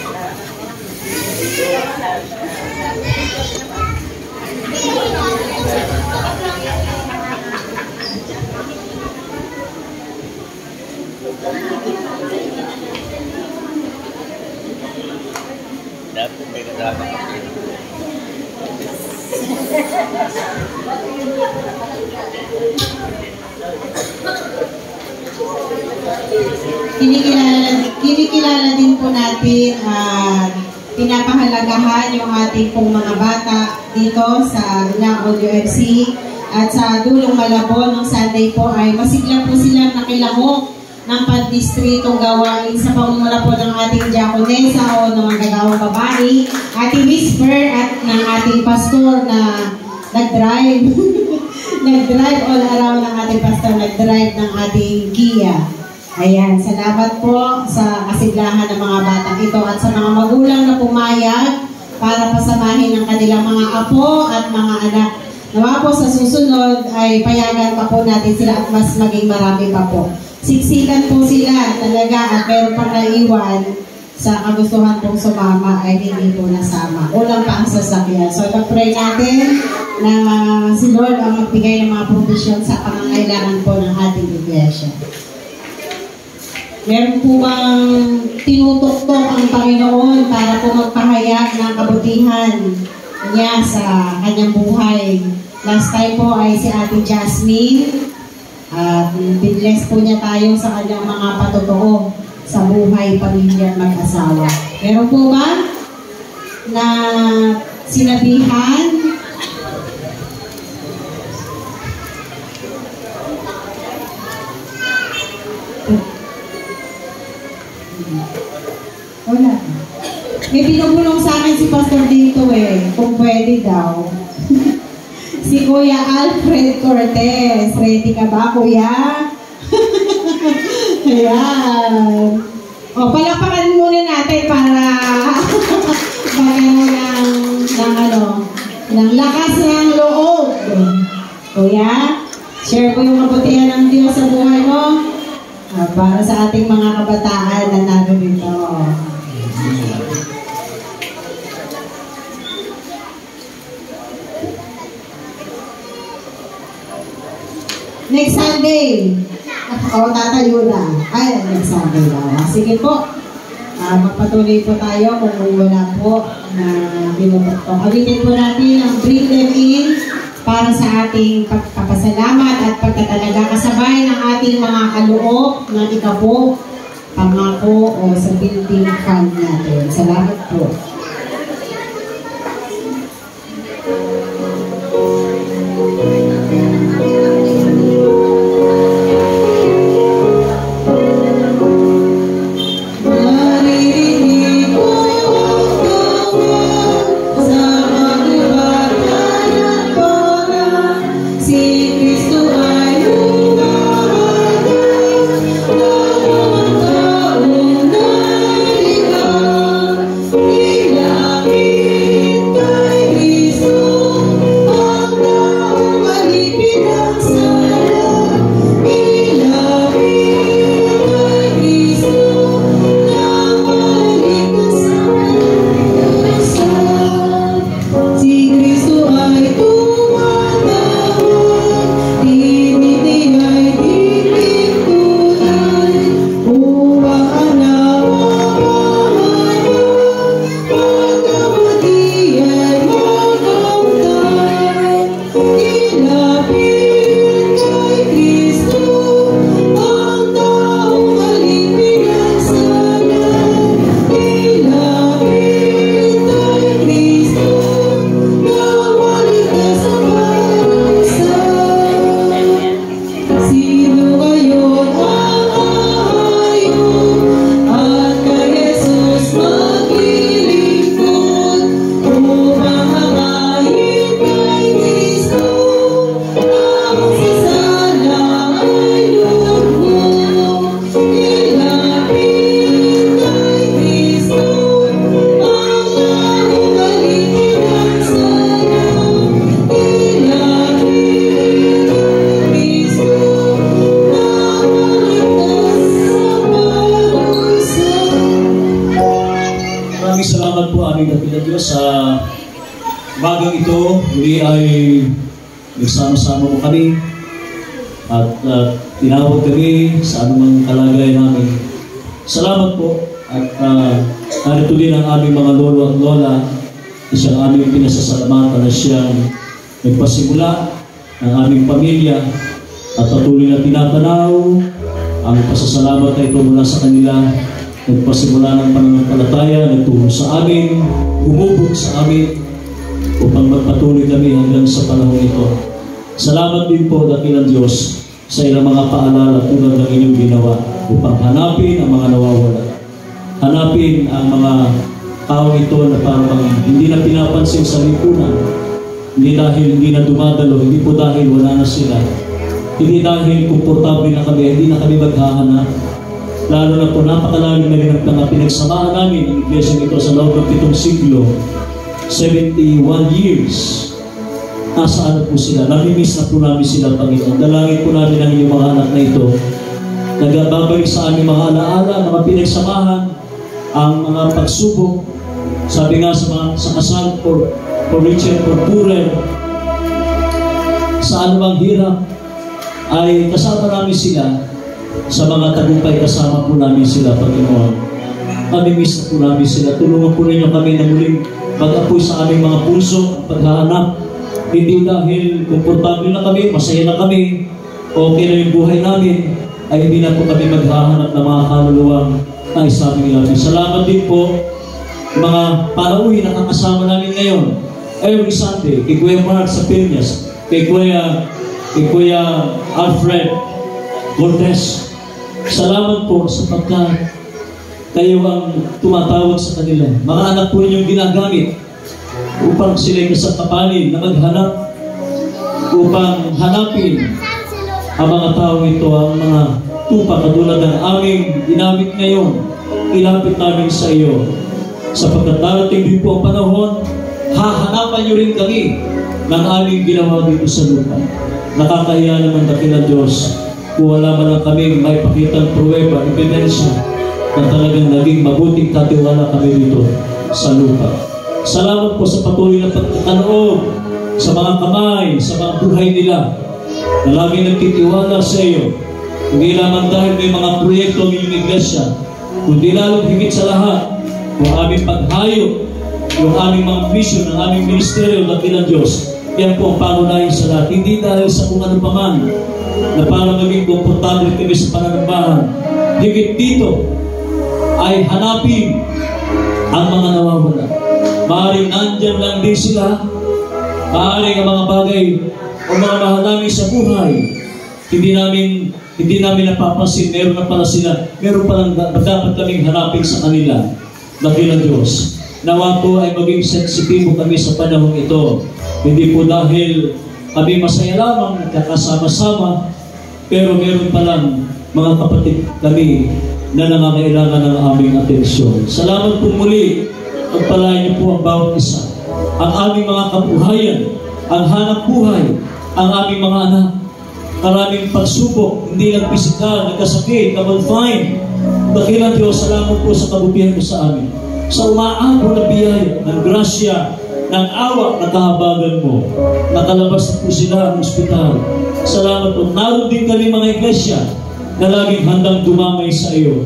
A: Kinikilala din po natin at pinapahalagahan yung ating pong mga bata dito sa Ilang OUFC at sa Dulong Malabon ng Sunday po ay masigla po silang nakilahok ng pag-distritong gawain sa pamumula po ng ating diakonesa o ng mga gagawang babae, ating whisper at ng ating pastor na nag-drive. Nag-drive all around ng ating pastor, nag-drive ng ating Kia. Ayan, salamat po sa kasiglahan ng mga batang ito at sa mga magulang na pumayag para pasamahin ang kanilang mga apo at mga anak. Nawa po sa susunod ay payagan pa po natin sila at mas maging marami pa po. Siksikan po sila talaga at meron pang naiwan sa kagustuhan pong sumama ay hindi po nasama. Ulang pa ang sasakyan. So, pag-pray natin na si Lord ang magbigay ng mga provision sa pangangailangan po ng ating iglesia. Meron po bang tinutuktok ang Panginoon para po magpahayag ng kabutihan niya sa kanyang buhay? Last time po ay si Ate Jasmine at binless po niya tayo sa kanyang mga patotoo sa buhay, pamilya at mag-asawa. Meron po ba na sinabihan? Wala. May binubulong sa akin si Pastor dito kung pwede daw. Si Kuya Alfred Cortez. Ready ka ba, Kuya? Ayan. O, palakpakan muna natin para magkaroon ng lakas ng loob. Kuya, share ko yung kabutihan ng Diyos sa buhay mo. Para sa ating mga kabataan na narito. Next Sunday. Tatayo na. Ay, next Sunday daw. Sige po. Magpatuloy po tayo kung wala po na binutok. Awitin po natin ang Bring Them In para sa ating pagpapasalamat at pagtatalaga kasabay ng ating mga kaloob na ikapo, pangako o sa building fund natin. Salamat po.
E: Thank you.
C: nagsama-sama mo kami at tinawag kami sa anumang kalagayan namin. Salamat po at narito din ang aming mga lolo at lola, isang aming pinasasalamatan na siyang nagpasimula ng aming pamilya at patuloy na tinatanaw ang pasasalamat na ito mula sa kanila. Nagpasimula ng pananampalataya, nagturo sa amin, humubog sa amin upang magpatuloy kami hanggang sa panahon ito. Salamat din po, dakilang Diyos, sa ilang mga paalala tulad ng inyong ginawa upang hanapin ang mga nawawala. Hanapin ang mga tao ito na parang hindi na pinapansin sa lipunan. Hindi dahil hindi na dumadalo, hindi po dahil wala na sila. Hindi dahil komportable na kami, hindi na kami maghahanap. Lalo na po, napakalalim na rin ang mga pinagsamahan namin ang iglesia ito sa loob ng 7 siglo. 71 years. Nasaan po sila? Namimiss na po namin sila, Panginoon. Dalangin po namin ang inyong mga anak na ito. Nagbabalik sa aming mga alaala, mga pinagsamahan, ang mga pagsubok. Sabi nga sa kasal for Richard Porturer, sa anumang hirap, ay kasama namin sila. Sa mga tagumpay, kasama po namin sila, Panginoon. Namimiss na po namin sila. Tulungan po ninyo kami na muling mag-apoy sa aming mga puso, paghahanap. Hindi dahil komportable na kami, masaya na kami, okay na yung buhay namin, ay hindi na po kami maghahanap ng mga kaluluwang na isabing namin. Salamat din po mga panauwi na kakasama namin ngayon. Every Sunday, kay Kuya Mark sa Piñas, kay Kuya Alfred Cortez. Salamat po sapagkat kayo ang tumatawag sa kanila. Mga anak po ninyong ginagamit upang sila'y kasakapanin na maghanap, upang hanapin ang mga tao ito, ang mga tupa katulad ng aming ginamit ngayon. Ilapit namin sa iyo sapagkat darating din po ang panahon, hahanapan niyo rin kami ng aming ginawa dito sa lupa. Nakakahiya naman, dakilang Diyos, kung wala man lang kami may pakitang pruweba, ebidensya na talagang naging mabuting katiwala kami dito sa lupa. Salamat po sa patuloy na pagkakanoob sa mga kamay, sa mga buhay nila na lagi nagtitiwala sa iyo. Hindi lamang dahil may mga proyekto ng inyong iglesia, kundi lalong higit sa lahat, yung aming paghayop, yung aming mga mission, ang aming ministeryo, dakilang Diyos. Yan po ang pangunahin sa lahat. Hindi dahil sa kung ano paman na para maging komportable kami sa pananambahan. Higit dito ay hanapin ang mga nawawala. Maaaring nandyan lang din sila. Maaaring ang mga bagay o mga mahal namin sa buhay, hindi namin napapansin. Meron na pala sila. Meron palang dapat kaming hanapin sa kanila. Dakilang Diyos. Nawa po ay maging sensitibo kami sa panahon ito. Hindi po dahil kami masaya lamang nagkakasama-sama, pero meron palang mga kapatid kami na nangangailangan ng aming atensyon. Salamat po muli. Pagpalain niyo po ang bawat isa. Ang aming mga kabuhayan, ang hanap buhay, ang aming mga anak. Maraming pagsubok, hindi lang pisikal, nagkasakit, na-confine. Dakilang Diyos, salamat po sa kabutihan mo sa amin. Sa umaabot na biyaya, ng grasya, ng awa na kahabagan mo. Nakalabas na po sila ang ospital. Salamat po. Naroon din kami mga iglesia na laging handang dumamay sa iyo.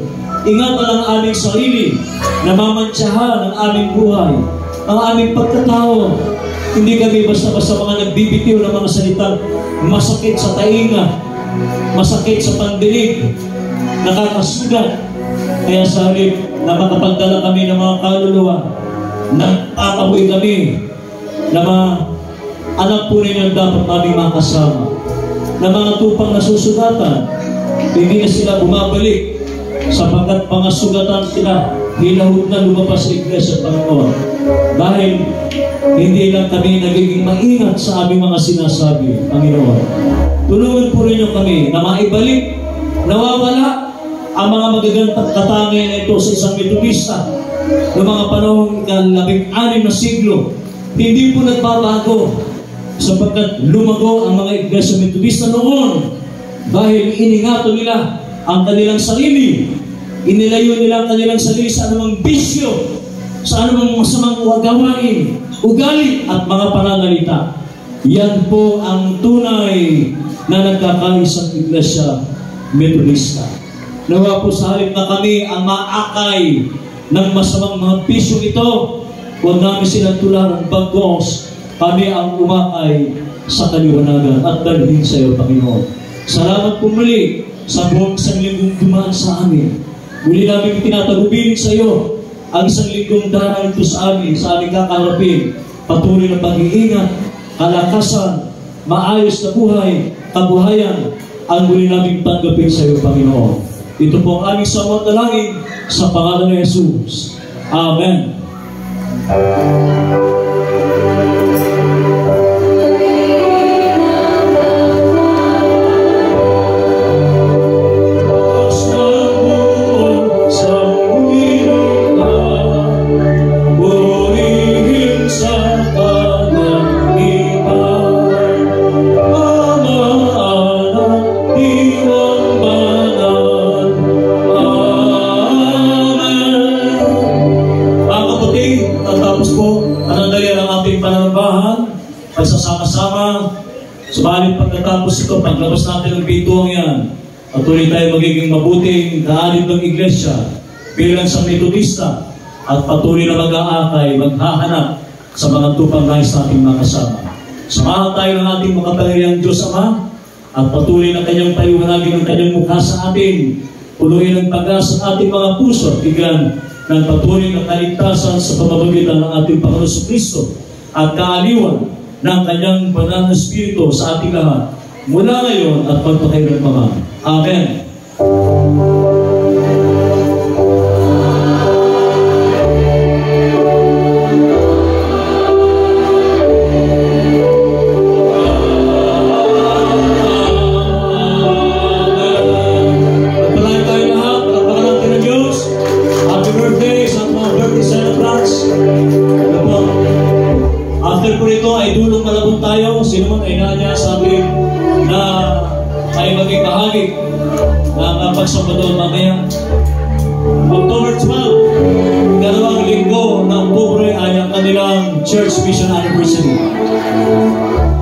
C: Ingatan ang aming sarili, namamantsahan ang aming buhay, ang aming pagkatao. Hindi kami basta-basta mga nagbibitiw ng mga salitang masakit sa tainga, masakit sa pandinig, nakakasugat. Kaya sa halip na makapagdala kami ng mga kaluluwa, nagtataboy kami na mga anak po ninyo dapat namin makasama, na mga tupang nasusugatan, hindi na sila bumabalik sapagkat mga sugatan sila, hinahod na lumabas sa iglesia, Panginoon. Dahil hindi lang kami nagiging maingat sa aming mga sinasabi, Panginoon. Tulungan po rin kami na maibalik, nawawala ang mga magagandang katangian na ito sa isang Metodista noong mga panahong ika-16 na siglo. Hindi po nagbabago sapagkat lumago ang mga iglesia Metodista noon dahil iningato nila ang kanilang sarili. Inilayo nila ang kanilang sarili sa anumang bisyo, sa anumang masamang gawain, ugali at mga pananalita. Yan po ang tunay na nagkakaisang Iglesia Metodista. Nawa po sa halip na kami ang maakay ng masamang mga pisyong ito, huwag namin silang tularan, bagos kami ang umakay sa kaliwanagan at dalhin sa iyo, Panginoon. Salamat po muli sa buong isang linggong dumaan sa amin. Muli namin tinatagubilin sa iyo ang isang linggong darang ito sa amin, sa aming kakarapin. Patuloy na pag-iingat, kalakasan, maayos na buhay, kabuhayan, ang muli namin tanggapin sa iyo, Panginoon. Ito po ang aming samot na langit sa pangalan ni Jesus. Amen. Pagsasama-sama, subalit pagkatapos ito, paglabas natin ng pintuang yan, patuloy tayo magiging mabuting kaanib ng Iglesia bilang sa Metodista at patuloy na mag-aakay, maghahanap sa mga tupang nais nating mga kasama. Samahan tayo ng ating makapangyarihang Diyos Ama at patuloy na kanyang paliwanagin ng kanyang mukha sa atin, punuin ng pag-asa ang ating mga puso at bigyan ng patuloy na kaligtasan sa pamamagitan ng ating Panginoon Kristo at kaaliwan ng kanyang banal na Espiritu sa ating lahat mula ngayon at pagpakailanman. Amen. Magpalain tayo lahat. Pagpakalan natin ng Diyos. Happy birthday sa mga birthday celebrants. Ano po? After po ito ay dulong malabot tayo. Sino man ay nanya sa atin na ay maging bahagi ng pagsambadon mamaya. October 12, dalawang linggo ng Oktubre ay ang kanilang Church Mission Anniversary.